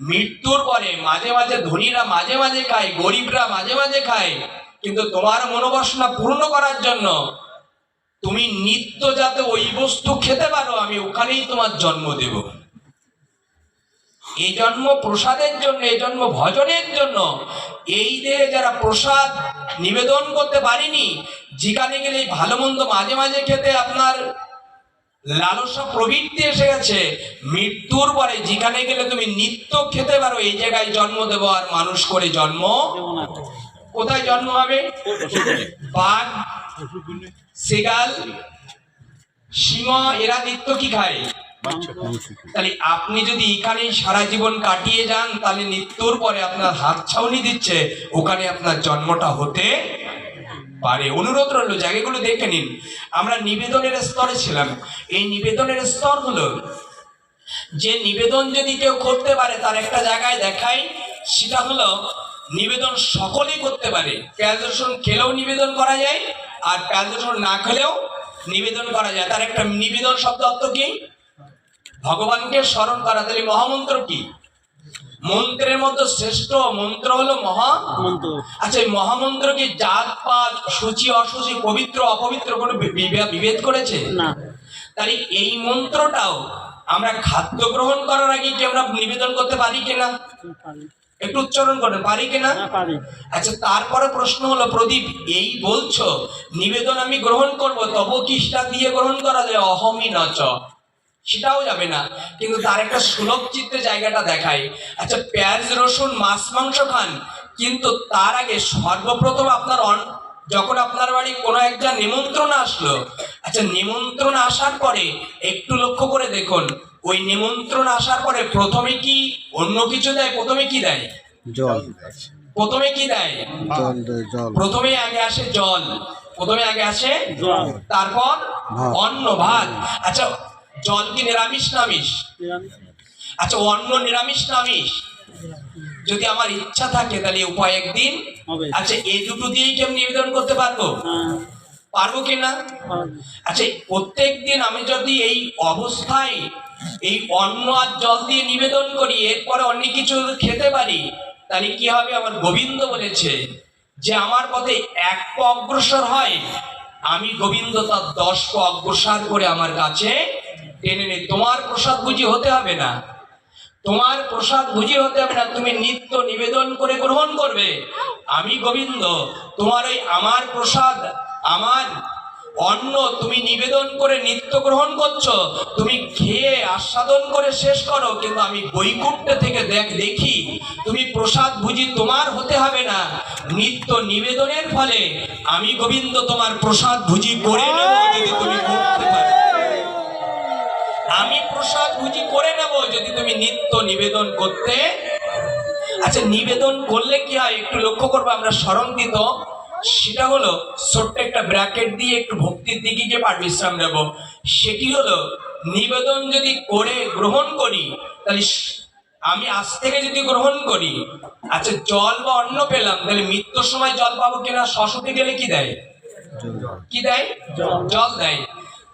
মৃত্যুর পরে মাঝে মাঝে ধনীরা মাঝে মাঝে খায়, গরিবরা মাঝে মাঝে খায়, কিন্তু তোমার মনোবাসনা পূর্ণ করার জন্য তুমি নিত্য যাতে ওই বস্তু খেতে পারো, আমি ওখানেই তোমার জন্ম দেব। এই জন্ম প্রসাদের জন্য, এই জন্ম ভজনের জন্য। এই দেহে যারা প্রসাদ নিবেদন করতে পারিনি, যেখানে গেলে ভালো মন্দ মাঝে মাঝে খেতে আপনার লালসা প্রবৃত্তি এসে গেছে, মৃত্যুর পরে যেখানে গেলে তুমি নিত্য খেতে পারো, এই জায়গায় জন্ম দেব। আর মানুষ করে জন্ম কোথায় জন্ম হবে? বাঘ, সেগাল, সিংহ, এরা নিত্য কি খায়? তাহলে আপনি যদি এখানে সারা জীবন কাটিয়ে যান, তাহলে মৃত্যুর পরে আপনার হাত ছাউনি দিচ্ছে, ওখানে আপনার জন্মটা হতে পারে। অনুরোধ রইল জায়গাগুলো দেখে নিন। আমরা নিবেদনের স্তরে ছিলাম। এই নিবেদনের স্তর হলো যে নিবেদন যদি কেউ করতে পারে তার একটা জায়গায় দেখায়, সেটা হলো নিবেদন সকলেই করতে পারে। পেঁয়াজ রসুন খেলেও নিবেদন করা যায়, আর পেঁয়াজ রসুন না খেলেও নিবেদন করা যায়। তার একটা নিবেদন শব্দ অর্থ কি? ভগবানকে স্মরণ করা। তাহলে মহামন্ত্র কি? মন্ত্রের মধ্যে শ্রেষ্ঠ মন্ত্র হলো মহামন্ত্র। আচ্ছা এই মহামন্ত্র কি জাত পাত, সূচি অসুচি, পবিত্র অপবিত্র কোনো বিভেদ করেছে? না। তাহলে এই মন্ত্রটাও আমরা খাদ্য গ্রহণ করার আগে কি আমরা নিবেদন করতে পারি কিনা? একটু উচ্চারণ করেন, পারি কিনা? আচ্ছা তারপরে প্রশ্ন হলো, প্রদীপ এই বলছো নিবেদন আমি গ্রহণ করব, তবু কি সেটা দিয়ে গ্রহণ করা যায়? অহমি নচ, সেটাও যাবে না। কিন্তু তার একটা সুলভ চিত্তে জায়গাটা দেখায়। আচ্ছা পেঁয়াজ রসুন মাছ মাংস খান, কিন্তু তার আগে সর্বপ্রথম আপনার যখন আপনার বাড়ি কোনো একটা নিমন্ত্রণ আসলো, আচ্ছা নিমন্ত্রণ আসার পরে একটু লক্ষ্য করে দেখুন, ওই নিমন্ত্রণ আসার পরে প্রথমে কি অন্য কিছু দেয়? প্রথমে কি দেয়? জল। প্রথমে কি দেয়? জল। প্রথমে আগে আসে জল। প্রথমে আগে আসে জল। তারপর অন্ন ভাত। আচ্ছা জল কি নিরামিষ না আমিষ? আচ্ছা অন্ন নিরামিষ না আমিষ? যদি আমার ইচ্ছা থাকে তাহলে উপায় একদিন। হবে। আচ্ছা এই দুটো দিয়েই কি আমি নিবেদন করতে পারবো? হ্যাঁ, পারবো কিনা? পারবে। আচ্ছা প্রত্যেক দিন আমি যদি এই অবস্থায় এই অন্ন আর জল দিয়ে নিবেদন করি, এরপরে অন্য কিছু খেতে পারি, তাহলে কি হবে? আমার গোবিন্দ বলেছে যে আমার পথে এক পা অগ্রসর হয়, আমি গোবিন্দ তার 10 পা অগ্রসর করে আমার কাছে টেনে নে। তোমার প্রসাদ বুঝি হতে হবে না, তোমার প্রসাদ বুঝি হতে হবে না, তুমি নিত্য নিবেদন করে গ্রহণ করবে। আমি গোবিন্দ তোমার ওই আমার প্রসাদ, আমার অন্ন তুমি নিবেদন করে নিত্য গ্রহণ করছো, তুমি খেয়ে আস্বাদন করে শেষ করো, কিন্তু আমি বৈকুণ্ঠ থেকে দেখি তুমি প্রসাদ বুঝি তোমার হতে হবে না, নিত্য নিবেদনের ফলে আমি গোবিন্দ তোমার প্রসাদ বুঝি করে নেব যদি তুমি করতে পারো। আমি প্রসাদ বুঝি করে নেব যদি তুমি নিত্য নিবেদন করতে। আচ্ছা নিবেদন করলে কি হয় একটু লক্ষ্য করবো আমরা স্মরণ দিত, সেটা হলো ছোট্ট একটা ব্র্যাকেট দিয়ে একটু ভক্তির দিকে গিয়ে পাঠ বিশ্রাম নেব। সেটি হলো নিবেদন যদি করে গ্রহণ করি, তাহলে আমি আজ থেকে যদি গ্রহণ করি, আচ্ছা জল বা অন্ন পেলাম, তাহলে মৃত্যুর সময় জল পাবো কিনা? শ্মশানে গেলে কি দেয়? কি দেয়? জল দেয়।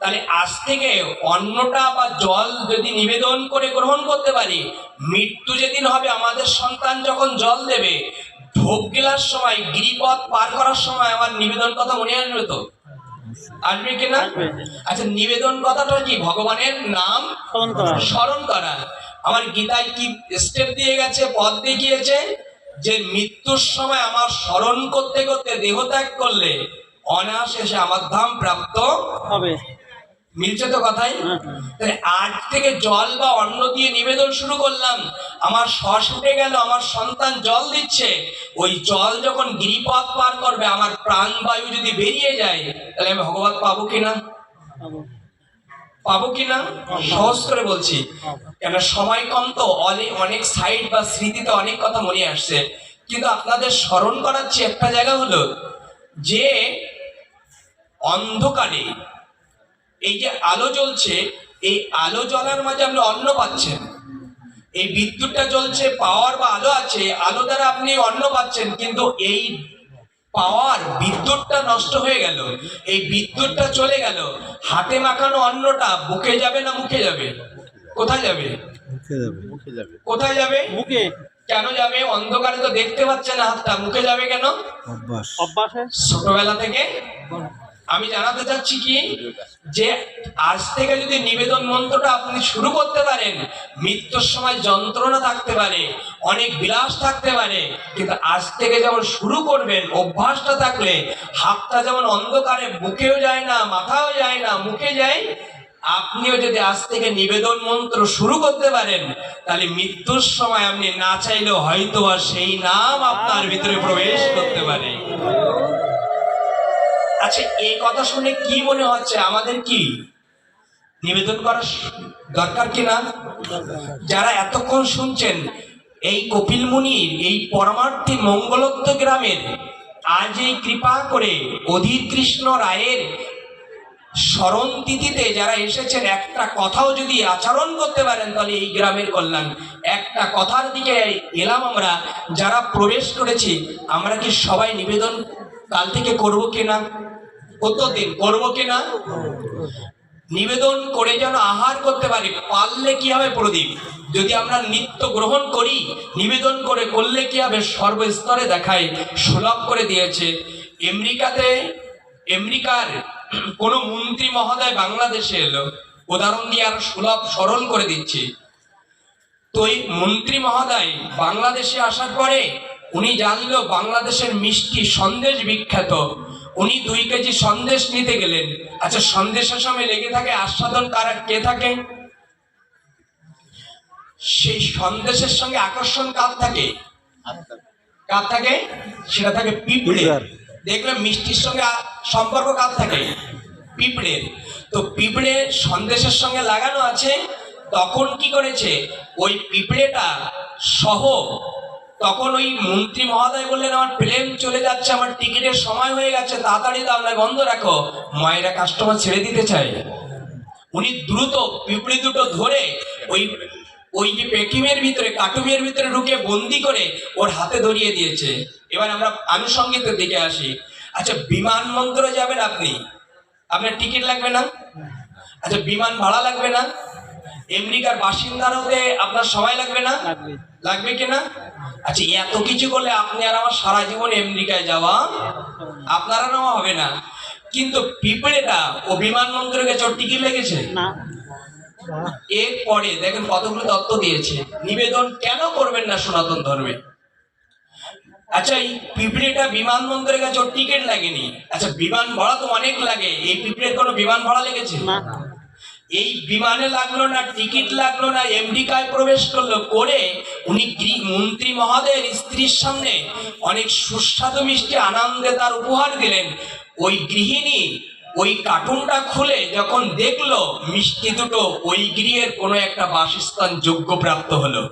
তাহলে আজ থেকে অন্নটা বা জল যদি নিবেদন করে গ্রহণ করতে পারি, মৃত্যু যেদিন হবে আমাদের সন্তান যখন জল দেবে, ভোগ গেলার সময় গিরিপথ পার করার সময় আমার নিবেদন কথা মনে আসবে তো? আসবে কিনা? আচ্ছা নিবেদন কথাটা কি? ভগবানের নাম স্মরণ করা। আমার গীতায় কি স্টেপ দিয়ে গেছে, পথ দেখিয়েছে যে মৃত্যুর সময় আমার স্মরণ করতে করতে দেহ ত্যাগ করলে অনায়াসে সে আমার ধাম প্রাপ্ত হবে। মিলছে তো কথাই? তাহলে আজ থেকে জল বা অন্ন দিয়ে নিবেদন শুরু করলাম, আমার শ্বাস উঠে গেল, আমার সন্তান জল দিচ্ছে, ওই জল যখন গিরিপথ পার করবে, আমার প্রাণবায়ু যদি বেরিয়ে যায়, তাহলে আমি ভগবত পাবো কিনা? পাবো কিনা? সহজ করে বলছি, কেন সময় কম তো, অনেক সাইড বা স্মৃতিতে অনেক কথা মনে আসছে, কিন্তু আপনাদের স্মরণ করাচ্ছি একটা জায়গা হলো যে অন্ধকারে এই যে আলো জ্বলছে, এই আলো জ্বলার মাঝে আপনি অন্ন পাচ্ছেন, এই বিদ্যুৎটা জ্বলছে, পাওয়ার বা আলো আছে, আলো দ্বারা আপনি অন্ন পাচ্ছেন, কিন্তু এই পাওয়ার বিদ্যুৎটা নষ্ট হয়ে গেল, এই বিদ্যুৎটা চলে গেল, হাতে মাখানো অন্নটা বুকে যাবে না মুখে যাবে? কোথায় যাবে? কোথায় যাবে? মুখে। কেন যাবে? অন্ধকারে তো দেখতে পাচ্ছে না হাতটা, মুখে যাবে কেন? অভ্যাসে। ছোটবেলা থেকে। আমি জানাতে চাচ্ছি কি, যে আজ থেকে যদি নিবেদন মন্ত্রটা আপনি শুরু করতে পারেন, মৃত্যুর সময় যন্ত্রণা থাকতে পারে, অনেক বিলাস থাকতে পারে, কিন্তু আজ থেকে যেমন শুরু করবেন, অভ্যাসটা থাকলে হাতটা যেমন অন্ধকারে বুকেও যায় না, মাথাও যায় না, মুখে যায়, আপনিও যদি আজ থেকে নিবেদন মন্ত্র শুরু করতে পারেন, তাহলে মৃত্যুর সময় আপনি না চাইলেও হয়তো আর সেই নাম আপনার ভিতরে প্রবেশ করতে পারে। আচ্ছা এই কথা শুনে কি মনে হচ্ছে? আমাদের কি নিবেদন করা দরকার কিনা? যারা এতক্ষণ শুনছেন, এই কপিল মুনির এই পরমার্থী মঙ্গলোত্ত গ্রামের আজ এই কৃপা করে অধীর কৃষ্ণ রায়ের স্মরণ তিথিতে যারা এসেছেন, একটা কথাও যদি আচরণ করতে পারেন, তাহলে এই গ্রামের কল্যাণ। একটা কথার দিকে এলাম আমরা, যারা প্রবেশ করেছি, আমরা কি সবাই নিবেদন কাল থেকে করবো কিনা? প্রত্যেকদিন করবো কিনা? নিবেদন করে যেন আহার করতে পারি, পারলে কি হবে প্রদীপ, যদি আমরা নিত্য গ্রহণ করি, নিবেদন করে করলে কি হবে? সর্বস্তরে দেখায়, সুলভ করে দিয়েছে। আমেরিকার কোন মন্ত্রী মহোদয় বাংলাদেশে এলো, উদাহরণ দিয়ে আরো সুলভ সরল করে দিচ্ছি। তো এই মন্ত্রী মহোদয় বাংলাদেশে আসার পরে উনি জানলো বাংলাদেশের মিষ্টি সন্দেশ বিখ্যাত, উনি 2 কেজি সন্দেশ নিতে গেলেন। আচ্ছা সন্দেশের সময় লেগে থাকে আস্বাদন কারা কে থাকে? সেই সন্দেশের সঙ্গে আকর্ষণ কার থাকে? কার থাকে? সেটা থাকে পিঁপড়ে। দেখলাম মিষ্টির সঙ্গে সম্পর্ক কার থাকে? পিঁপড়ের। তো পিঁপড়ে সন্দেশের সঙ্গে লাগানো আছে, তখন কি করেছে, ওই পিঁপড়েটা সহ তখন ওই মন্ত্রী মহোদয় বললেন, আমার প্লেন চলে যাচ্ছে, আমার টিকিটের সময় হয়ে গেছে, তাড়াতাড়ি দাও না বন্ধ রাখো। মায়েরা কাস্টমার ছেড়ে দিতে চায়। উনি দ্রুত পিঁপড়ে দুটো ধরে ওই ওই যে পেকিমের ভিতরে, কাটুমের ভিতরে ঢুকে বন্দি করে ওর হাতে ধরিয়ে দিয়েছে। এবার আমরা আনুষঙ্গিকের দিকে আসি। আচ্ছা, বিমানবন্দরে যাবেন আপনি, আপনার টিকিট লাগবে না? আচ্ছা, বিমান ভাড়া লাগবে না? আমেরিকার বাসিন্দার হতে আপনার সময় লাগবে না? লাগবে। লাগবে কিনা? আচ্ছা, এত কিছু করলে আপনি আর আমার সারা জীবন আমেরিকায় যাওয়া আপনারা নেওয়া হবে না। কিন্তু পিঁপড়েটা ও বিমানবন্দরে গেছে, ওর টিকিট লেগেছে না। এরপরে দেখেন কতগুলো তত্ত্ব দিয়েছে। নিবেদন কেন করবেন না সনাতন ধর্মে? আচ্ছা, এই পিঁপড়েটা বিমানবন্দরে গেছে, ওর টিকিট লাগেনি। আচ্ছা, বিমান ভাড়া তো অনেক লাগে, এই পিঁপড়ের কোনো বিমান ভাড়া লেগেছে? না। এই বিমানে লাগলো না, টিকিট লাগলো না, আমেরিকায় প্রবেশ করলো, করে উনি মন্ত্রী মহোদয়ের স্ত্রীর সামনে অনেক সুস্বাদু মিষ্টি আনন্দে তার উপহার দিলেন। ওই গৃহিণী ওই কার্টুনটা খুলে যখন দেখলো, মিষ্টি দুটো ওই গৃহের কোনো একটা বাসস্থান যোগ্য প্রাপ্ত হলো।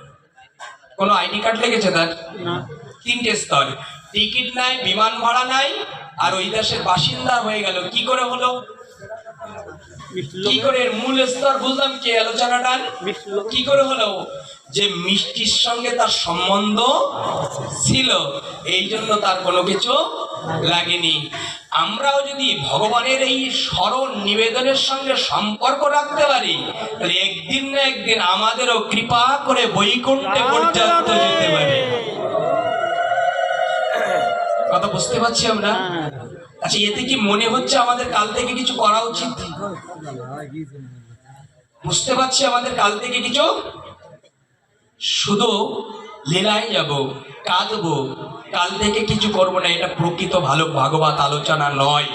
কোনো আইডি কার্ড লেগেছে তার? না। 3টে স্তর, টিকিট নাই, বিমান ভাড়া নাই, আর ওই দেশের বাসিন্দা হয়ে গেল। কি করে হলো? কি করে? মূল স্তর বুঝলাম, কি আলোচনাটা কি করে হলো? যে মিষ্টির সঙ্গে তার সম্বন্ধ ছিল, এই জন্য তার কোনো কিছু লাগেনি। আমরাও যদি ভগবানের এই স্মরণ নিবেদনের সঙ্গে সম্পর্ক রাখতে পারি, তাহলে একদিন না একদিন আমাদেরও কৃপা করে বৈকুণ্ঠে পর্যন্ত যেতে পারে। কথা বুঝতে পারছি আমরা? আচ্ছা, এতে কি মনে হচ্ছে আমাদের কাল থেকে কিছু করা উচিত? বুঝতে পারছি আমাদের কাল থেকে কিছু, শুধু লীলায় যাব, কাঁদবো, কাল থেকে কিছু করবো না, এটা প্রকৃত ভালো ভাগবত আলোচনা নয়।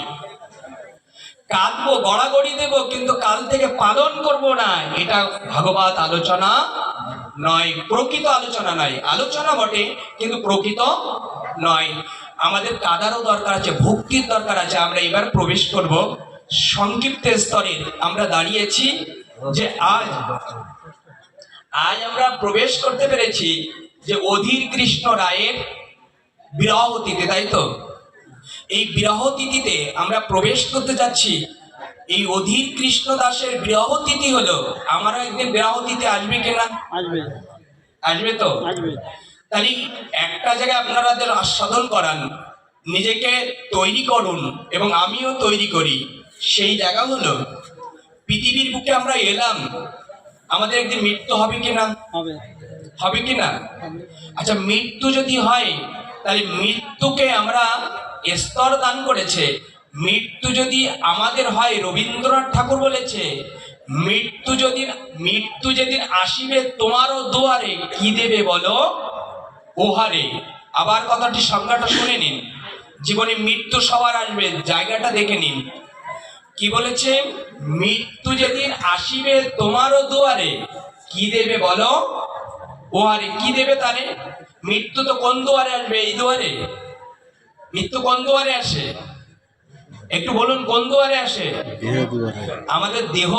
কাঁদবো, গড়াগড়ি দেব, কিন্তু কাল থেকে পালন করব না, এটা ভাগবত আলোচনা নয়, প্রকৃত আলোচনা নয়। আলোচনা বটে, কিন্তু প্রকৃত নয়। আমাদের কাদারও দরকার আছে, ভক্তির দরকার আছে। আমরা এবার প্রবেশ করব সংক্ষিপ্ত স্তরে। আমরা দাঁড়িয়েছি যে আজ আমরা প্রবেশ করতে পেরেছি যে অধীর কৃষ্ণ রায়ের বিরহ তিথি, তাই তো? এই বিরহ তিথিতে আমরা প্রবেশ করতে যাচ্ছি। এই অধীর কৃষ্ণ দাসের বিরহ তিথি হলো, আমারও একদিন বিরহ তিথি আসবে কিনা? আসবে। আসবে তো? আসবে। তাহলে একটা জায়গায় আপনারা আস্বাদন করান, নিজেকে তৈরি করুন এবং আমিও তৈরি করি। সেই জায়গা হলো পৃথিবীর বুকে আমরা এলাম, আমাদের একদিন মৃত্যু হবে কিনা? হবে। হবে কিনা? আচ্ছা, মৃত্যু যদি হয়, তাহলে মৃত্যুকে আমরা স্তর দান করেছে। মৃত্যু যদি আমাদের হয়, রবীন্দ্রনাথ ঠাকুর বলেছে, মৃত্যু যেদিন আসিবে তোমারও দুয়ারে, কি দেবে বলো ওহারে। আবার কথাটি সংজ্ঞাটা শুনে নিন। জীবনে মৃত্যু সবার আসবে, জায়গাটা দেখে নিন। কি বলেছে? মৃত্যু যেদিন আসিবে তোমারও দুয়ারে, কি দেবে বলো ওহারে। কি দেবে তারে? মৃত্যু তো কোন দুয়ারে আসবে? এই দুয়ারে। মৃত্যু কোন দুয়ারে আসে? একটু বলুন, কোন দুয়ারে আসে? আমাদের দেহ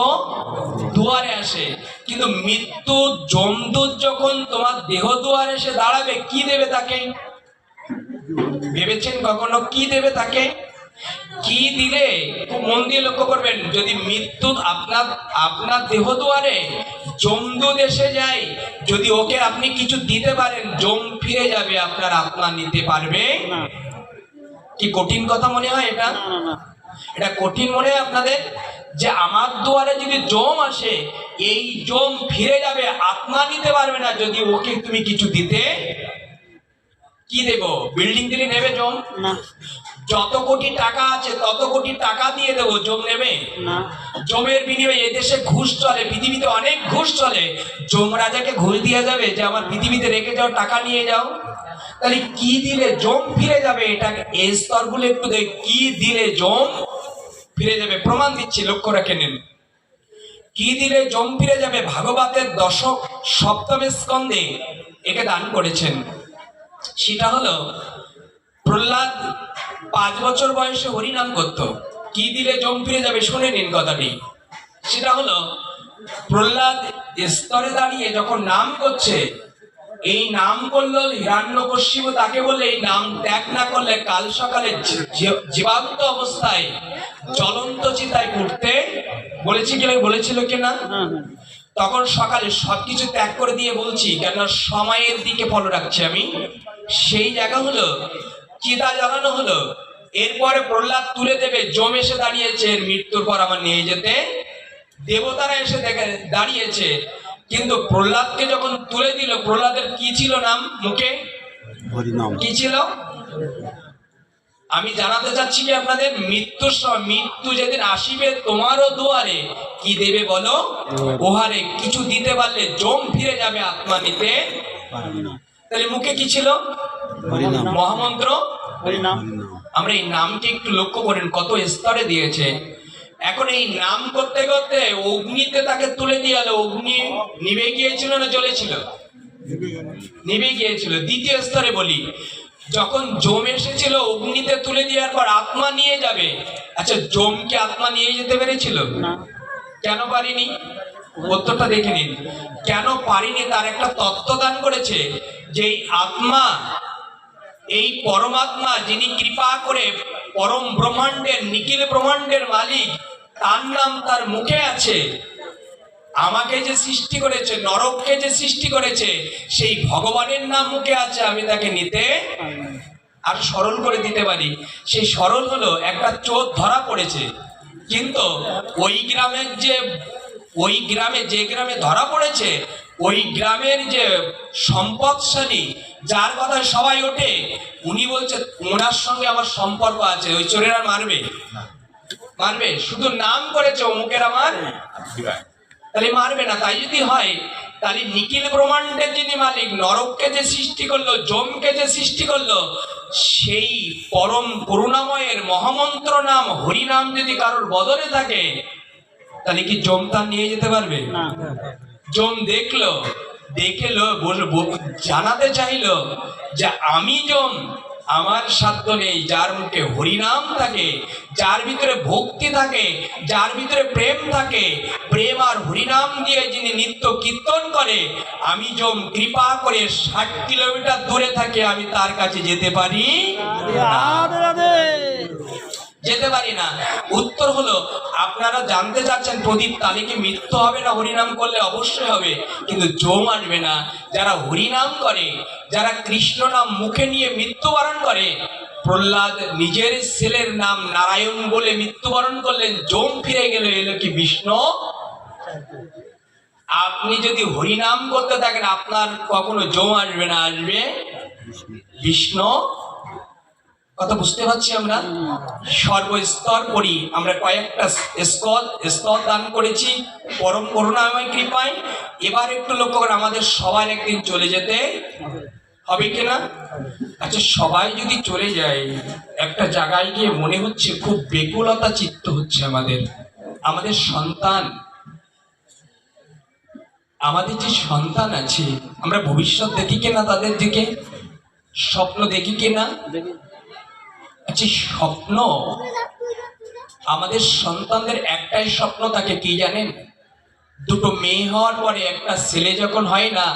দুয়ারে আসে। কিন্তু মৃত্যু যমদূত যখন তোমার দেহ দুয়ারে এসে দাঁড়াবে, কি দেবে তাকে? ভেবেছেন কখনো কি দেবে তাকে? কি দিলে? খুব মন দিয়ে লক্ষ্য করবেন। যদি মৃত্যু আপনার দেহ দুয়ারে যমদূত এসে যায়, যদি ওকে আপনি কিছু দিতে পারেন, যম ফিরে যাবে, আপনার আত্মা নিতে পারবে না। কি কঠিন কথা মনে হয় এটা? না, না, না। এটা কঠিন মনে হয় আপনাদের? যে আমার দুয়ারে যদি যম আসে, এই যম ফিরে যাবে, আত্মা নিতে পারবে না, যদি ওকে তুমি কিছু দিতে। কি দেব? বিল্ডিং দিলে নেবে যম? না। যত কোটি টাকা আছে তত কোটি টাকা দিয়ে দেবো, যম নেবে না। যমের বিনিময়ে এদেশে ঘুষ চলে, পৃথিবীতে অনেক ঘুষ চলে। যম রাজাকে ঘুষ দিয়ে যাবে যে আমার পৃথিবীতে রেখে যাও, টাকা নিয়ে যাও? তাহলে কি দিলে যম ফিরে যাবে? এটা এই স্তরগুলো একটু দেখ, কি দিলে যম ফিরে যাবে? প্রমাণ দিচ্ছি, লক্ষ্য রেখে নিন। কি দিলে যম ফিরে যাবে? ভাগবতের দশক সপ্তম স্কন্ধে একে দান করেছেন। সেটা হলো, প্রহ্লাদ 5 বছর বয়সে হরিনাম করত। কি দিলে যম ফিরে যাবে? শুনে নিন কথাটি। সেটা হলো, প্রহ্লাদ স্তরে দাঁড়িয়ে যখন নাম করছে, এই নাম করলো হিরণ্যকশিপু, তাকে বলে এই নাম ত্যাগ না করলে কাল সকালে জীবান্ত অবস্থায় জ্বলন্ত চিতায় পুড়তে বলেছিল কিনা। তখন সকালে সবকিছু ত্যাগ করে দিয়ে বলছি, কেন সময়ের দিকে ফলো রাখছি আমি। সেই জায়গা হলো চিতা জ্বালানো হলো, এরপরে প্রহ্লাদ তুলে দেবে, জম এসে দাঁড়িয়েছে এর মৃত্যুর পর আমার নিয়ে যেতে, দেবতারা এসে দেখে দাঁড়িয়েছে। কিন্তু প্রহ্লাদকে যখন তুলে দিল, প্রহ্লাদের কি ছিল নাম মুখে, কি ছিল? আমি জানাতে চাচ্ছি কি আপনাদের, মৃত্যু যেদিন আসিবে তোমারও দুয়ারে, কি দেবে বলো ওহারে, কিছু দিতে পারলে জম ফিরে যাবে আত্মা নিতে। তাহলে মুখে কি ছিল? মহামন্ত্র হরিনাম। আমরা এই নামকে একটু লক্ষ্য করেন কত স্তরে দিয়েছে। এখন এই নাম করতে করতে অগ্নিতে তাকে তুলে দিয়ে গেল। অগ্নি নিভে গিয়েছিল না জ্বলেছিল? নিভে গিয়েছিল। দ্বিতীয় স্তরে বলি, যখন জম এসেছিল অগ্নিতে তুলে দেওয়ার পর আত্মা নিয়ে যাবে, আচ্ছা জমকে আত্মা নিয়ে যেতে পেরেছিল? কেন পারিনি? উত্তরটা দেখে নিন। কেন পারিনি তার একটা তত্ত্ব দান করেছে, যে আত্মা, এই পরমাত্মা যিনি কৃপা করে পরম ব্রহ্মাণ্ডের, নিখিল ব্রহ্মাণ্ডের মালিক, তার নাম তার মুখে আছে। আমাকে যে সৃষ্টি করেছে, নরককে যে সৃষ্টি করেছে, সেই ভগবানের নাম মুখে আছে, আমি তাকে নিতে আর সরল করে দিতে পারি। সেই সরল হলো একটা চোর ধরা পড়েছে, কিন্তু ওই গ্রামে যে গ্রামে ধরা পড়েছে, ওই গ্রামের যে সম্পদশালী, যার কথা সবাই ওঠে, উনি বলছে ওনার সঙ্গে আমার সম্পর্ক আছে। ওই চোরের আর মারবে? শুধু নাম করেছে অমুকের আমার, তাহলে মারবে না। তাই যদি হয়, তাহলে নিখিল ব্রহ্মাণ্ডের যিনি মালিক, নরককে যে সৃষ্টি করলো, জমকে যে সৃষ্টি করলো, সেই পরম করুণাময়ের মহামন্ত্র নাম হরিনাম যদি কারোর বদলে থাকে, তাহলে কি জম তার নিয়ে যেতে পারবে? জম দেখলো, জানাতে চাইলো যে আমি জম, আমার সাধ্য নেই। যার মুখে হরিনাম থাকে, যার ভিতরে ভক্তি থাকে, যার ভিতরে প্রেম থাকে, প্রেম আর হরিনাম দিয়ে যিনি নিত্য কীর্তন করে, আমি জম কৃপা করে 60 কিলোমিটার দূরে থাকে, আমি তার কাছে যেতে পারি না। উত্তর হলো, আপনারা জানতে চাচ্ছেন প্রদীপ, তাহলে কি মৃত্যু হবে না হরিনাম করলে? অবশ্যই হবে, কিন্তু জম আসবে না। যারা হরিনাম করে, যারা কৃষ্ণ নাম মুখে নিয়ে মৃত্যুবরণ করে, প্রহ্লাদ নিজের ছেলের নাম নারায়ণ বলে মৃত্যুবরণ করলেন, জম ফিরে গেল, এলো কি বিষ্ণু। আপনি যদি হরিনাম করতে থাকেন, আপনার কখনো জম আসবে না, আসবে বিষ্ণু। কথা বুঝতে পারছি আমরা? সর্বস্তর পড়ি, আমরা কয়েকটা স্তর দান করেছি পরম করুণাময় কৃপায়। এবার একটু লক্ষ্য করে, আমাদের সবার একদিন চলে যেতে হবে কিনা? আচ্ছা, সবাই যদি চলে যায়, একটা জায়গায় গিয়ে মনে হচ্ছে খুব বেকুলতা চিত্ত হচ্ছে আমাদের সন্তান, আমাদের যে সন্তান আছে, আমরা ভবিষ্যৎ দেখি কিনা, তাদের দিকে স্বপ্ন দেখি কিনা? আচ্ছা, স্বপ্ন, আমাদের সন্তানদের একটাই স্বপ্ন থাকে, কি জানেন? দুটো মেয়ে হওয়ার পরে একটা ছেলে যখন হয় না,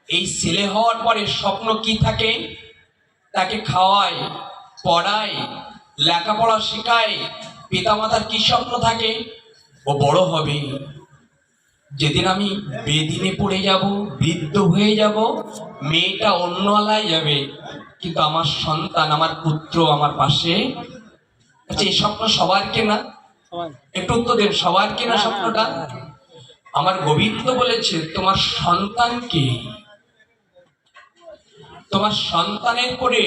এই ছেলে হওয়ার পরে স্বপ্ন কি থাকে? তাকে খাওয়ায়, পড়ায়, লেখাপড়া শেখায়। পিতামাতার কি স্বপ্ন থাকে? ও বড় হবে, যেদিন আমি বেদিনে পড়ে যাব, বৃদ্ধ হয়ে যাব, মেয়েটা অন্য আলায় যাবে, কিন্তু আমার সন্তান, আমার পুত্র আমার পাশে। আচ্ছা, এই স্বপ্ন সবার কেনা? একটু উত্তর দেন, সবার কেনা স্বপ্নটা? আমার গোবিন্দ বলেছে, তোমার সন্তানকে, তোমার সন্তানের করে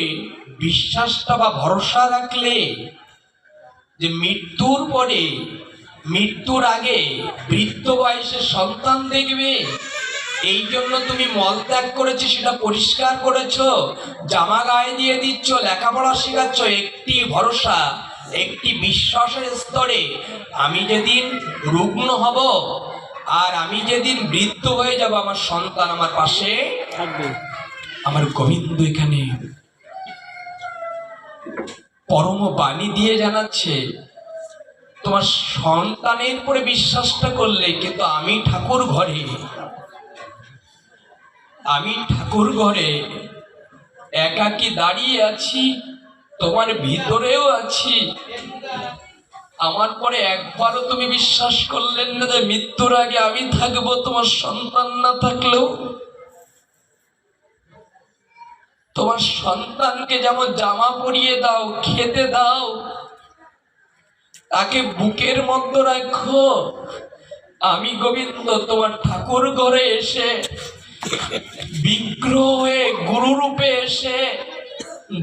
বিশ্বাসটা বা ভরসা রাখলে, যে মৃত্যুর পরে, মৃত্যুর আগে বৃদ্ধ বয়সে সন্তান দেখবে, এই জন্য তুমি মল ত্যাগ করেছো, সেটা পরিষ্কার করেছো, জামা গায়ে দিয়ে দিচ্ছ, লেখাপড়া শেখাচ্ছ, একটি ভরসা, একটি বিশ্বাসের স্তরে, আমি যেদিন রুগ্ন হব আর আমি যেদিন বৃদ্ধ হয়ে যাব, আমার সন্তান আমার পাশে থাকবে। আমার গোবিন্দ এখানে পরম বাণী দিয়ে জানাচ্ছে, তোমার সন্তানের উপরে বিশ্বাসটা করলে, কিন্তু আমি ঠাকুর ঘরে আমি ঠাকুর ঘরে একাকী দাঁড়িয়ে আছি, তোমার ভিতরেও আছি। আমার পরে একবারও তুমি বিশ্বাস করলেন না যে মৃত্যুর আগে আমি থাকবো, তোমার সন্তান না থাকলেও। তোমার সন্তানকে যেমন জামা পরিয়ে দাও, খেতে দাও, তাকে বুকের মধ্যে রাখো, আমি গোবিন্দ তোমার ঠাকুর ঘরে এসে বিগ্রহ হয়ে গুরু রূপে এসে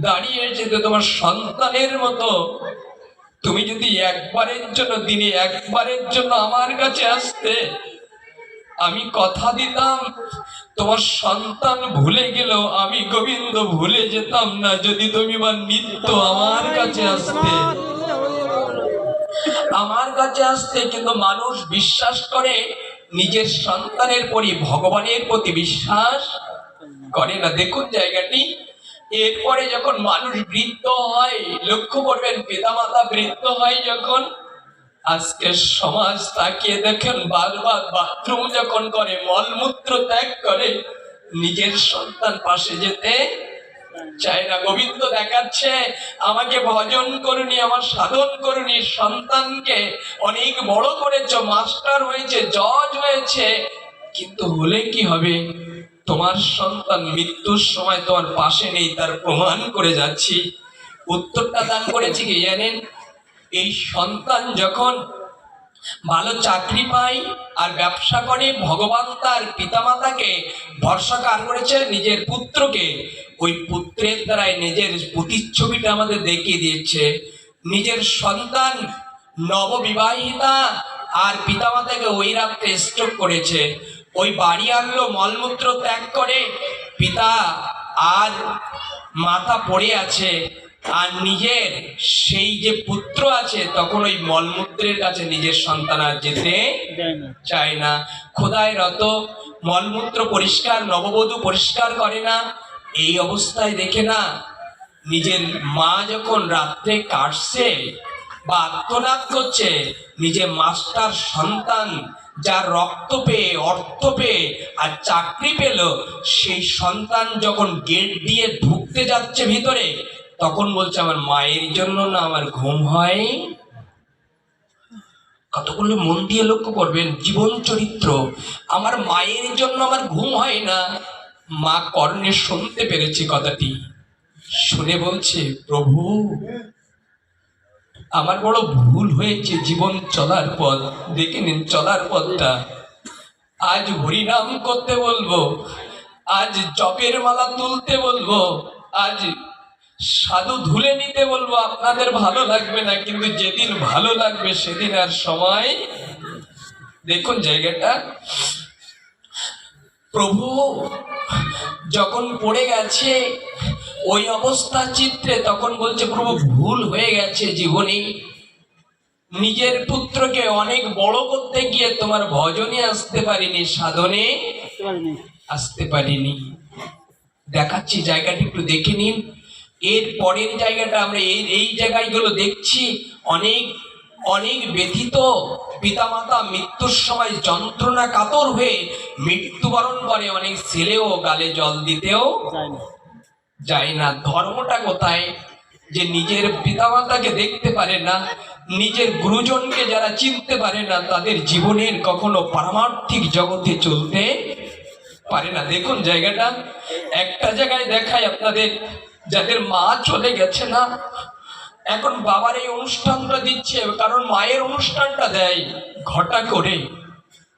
দাঁড়িয়ে যেতে তোমার সন্তানের মতো তুমি যদি একবারের জন্য, দিনে একবারের জন্য আমার কাছে আসতে, আমি কথা দিতাম তোমার সন্তান ভুলে গেলেও আমি গোবিন্দ ভুলে যেতাম না যদি তুমি আমার নিত্য আমার কাছে আসতে, আমার কাছে আসতে। কিন্তু মানুষ বিশ্বাস করে নিজের সন্তানের প্রতি, ভগবানের প্রতি বিশ্বাস করে না। দেখুন জায়গাটি। এরপরে যখন মানুষ বৃদ্ধ হয়, লক্ষ্য করবেন পিতামাতা বৃদ্ধ হয় যখন, আজকে সমাজ তাকিয়ে দেখেন বারবার বাথরুম যখন করে, মলমূত্র ত্যাগ করে, নিজের সন্তান পাশে যেতে চায় না। গোবিন্দ দেখাচ্ছে আমাকে ভজন করুনি, আমার সাধন করুনি, সন্তানকে অনেক বড় করেছ, মাস্টার হয়েছে, জজ হয়েছে, কিন্তু হলে কি হবে? তোমার সন্তান মৃত্যুর সময় তোমার পাশে নেই, তার প্রমাণ করে যাচ্ছি। উত্তরটা দান করেছি কি জানেন? এই সন্তান যখন ভালো চাকরি পায় আর ব্যবসা করে, ভগবান তার পিতামাতাকে ভরসা কার করেছে? নিজের পুত্রকে। ওই পুত্রের দ্বারাই নিজের প্রতিচ্ছবিটা আমাদের দেখিয়ে দিয়েছে। নিজের সন্তান নববিবাহিতা আর পিতামাতাকে ওই রাত্রে স্ট্রোক করেছে, ওই বাড়ি আনলো, মলমূত্র ত্যাগ করে, পিতা আর মাথা পড়ে আছে, আর নিজের সেই যে পুত্র আছে তখন ওই মলমূত্রের কাছে নিজের সন্তান আর যেতে চায় না। খোদায় রত, মলমূত্র পরিষ্কার নববধূ পরিষ্কার করে না। এই অবস্থায় দেখে না নিজের মা যখন রাত্রে কাটছে বা আত্মনাদ করছে, নিজে মাস্টার সন্তান যার রক্ত পেয়ে, অর্থ পেয়ে আর চাকরি পেল, সেই সন্তান যখন গেট দিয়ে ঢুকতে যাচ্ছে ভিতরে, তখন বলছে আমার মায়ের জন্য না আমার ঘুম হয়। কতগুলো মন দিয়ে লক্ষ্য করবেন জীবন চরিত্র। আমার মায়ের জন্য আমার ঘুম হয় না। মা কর্ণে শুনতে পেরেছে কথাটি, শুনে বলছে প্রভু আমার বড় ভুল হয়েছে জীবন চলার পথ, দেখে নিন চলার পথটা। আজ হরিনাম করতে বলবো, আজ জপের মালা তুলতে বলবো, আজ সাধু ধুলে নিতে বলবো, আপনাদের ভালো লাগবে না, কিন্তু যেদিন ভালো লাগবে সেদিন আর সময়। দেখুন জায়গাটা। প্রভু যখন পড়ে গেছে ওই অবস্থা চিত্রে, তখন বলছে প্রভু ভুল হয়ে গেছে জীবনে, নিজের পুত্রকে অনেক বড় করতে গিয়ে তোমার ভজনে আসতে পারিনি, সাধনে আসতে পারিনি। দেখাচ্ছি জায়গাটি একটু দেখে নিন। এর পরের জায়গাটা আমরা এই জায়গাগুলো দেখছি, অনেক অনেক ব্যথিত পিতামাতা মৃত্যুর সময় যন্ত্রণা কাতর হয়ে মৃত্যুবরণ করে, অনেক ছেলেও গালে জল দিতেও যায় না। ধর্মটা কোথায়? যে নিজের পিতামাতাকে দেখতে পারে না, নিজের গুরুজনকে যারা চিনতে পারে না, তাদের জীবনের কখনো পারমার্থিক জগতে চলতে পারে না। দেখুন জায়গাটা। একটা জায়গায় দেখায় আপনাদের, যাদের মা চলে গেছে না, এখন বাবার এই অনুষ্ঠানটা দিচ্ছে, কারণ মায়ের অনুষ্ঠানটা দেয় ঘটা করে,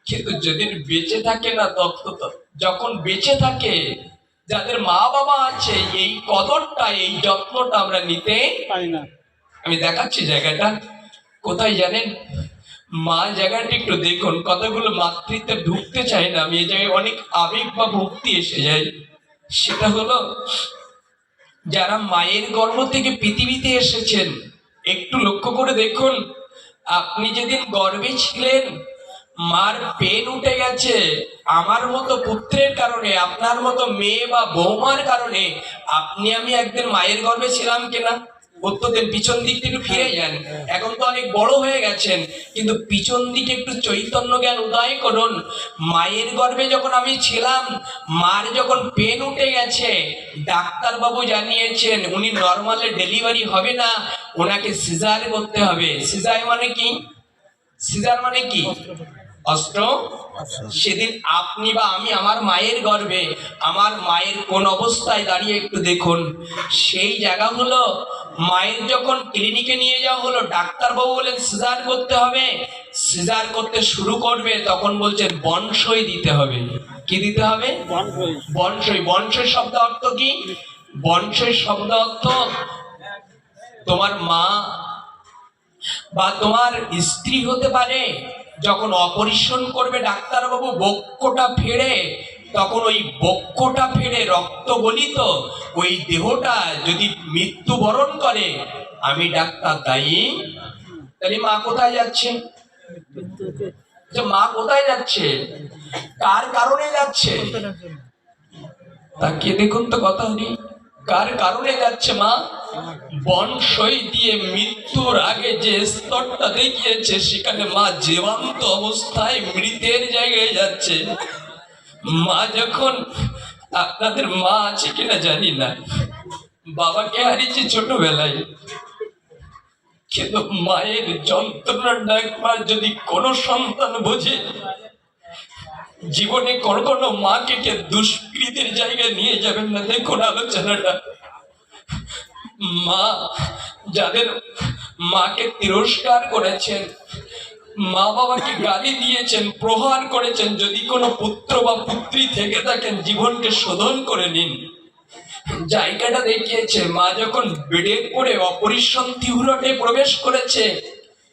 কিন্তু যেদিন বেঁচে থাকে না, যখন বেঁচে থাকে যাদের মা বাবা আছে, এই কদরটা, এই যত্নটা আমরা নিতে পারি না। আমি দেখাচ্ছি জায়গাটা কোথায় জানেন? মা জায়গাটা একটু দেখুন। কতগুলো মাতৃত্বে ঢুকতে চায় না আমি, এই জায়গায় অনেক আবেগ বা ভক্তি এসে যায়। সেটা হলো যারা মায়ের গর্ভ থেকে পৃথিবীতে এসেছেন, একটু লক্ষ্য করে দেখুন। আপনি যেদিন গর্ভে ছিলেন, মার পেন উঠে গেছে আমার মতো পুত্রের কারণে, আপনার মতো মেয়ে বা বৌমার কারণে। আপনি আমি একদিন মায়ের গর্ভে ছিলাম কিনা? প্রত্যেকদিন পিছন দিক থেকে একটু ফিরে যান, এখন তো অনেক বড় হয়ে গেছেন, কিন্তু পিছন দিকে একটু চৈতন্য জ্ঞান উদয় করুন। মায়ের গর্ভে যখন আমি ছিলাম, মার যখন পেন উঠে গেছে, ডাক্তারবাবু জানিয়েছেন উনি নর্মালে ডেলিভারি হবে না, ওনাকে সিজার করতে হবে। সিজার মানে কি? সিজার মানে কি? অস্ত্র। সেদিন আপনি বা আমি আমার মায়ের গর্ভে, আমার মায়ের কোন অবস্থায় দাঁড়িয়ে একটু দেখুন। সেই জায়গা হলো মায়ের যখন ক্লিনিকে নিয়ে যাওয়া হলো, ডাক্তারবাবু বলেন সিজার করতে হবে। সিজার করতে শুরু করবে তখন বলছেন বনসই দিতে হবে। কি দিতে হবে? বনসই। বনসই শব্দ অর্থ কি? বনসই শব্দ অর্থ তোমার মা বা তোমার স্ত্রী হতে পারে, যখন অপারেশন করবে ডাক্তারবাবু বক্ষটা ফেড়ে, তখন ওই বক্ষটা ফেড়ে রক্ত গলিত ওই দেহটা যদি মৃত্যুবরণ করে, আমি ডাক্তার দায়ী? তাহলে মা কোথায় যাচ্ছে? মা কোথায় যাচ্ছে? কার কারণে যাচ্ছে? তাকিয়ে দেখুন তো কথা হলি, কার কারণে যাচ্ছে মা? বনসই দিয়ে মৃত্যুর আগে যে স্তরটা দেখিয়েছে, সেখানে মা জীবন্ত অবস্থায় মৃতের জায়গায় যাচ্ছে। মা যখন, আপনাদের মা আছে কিনা জানি না, বাবাকে হারিয়েছে ছোটবেলায়, কিন্তু মায়ের যন্ত্রণাটা একবার যদি কোনো সন্তান বোঝে, জীবনে কোনো মাকে কে দুষ্কৃতির জায়গায় নিয়ে যাবেন না। দেখুন আলোচনাটা, মা যাদের মাকে তিরস্কার করেছেন, মা বাবাকে গালি দিয়েছেন, প্রহার করেছেন, যদি কোনো পুত্র বা পুত্রী থেকে থাকেন, জীবনকে শোধন করে নিন। জায়গাটা দেখিয়েছে, মা যখন বেডে করে অপারেশন থিওরিতে প্রবেশ করেছে,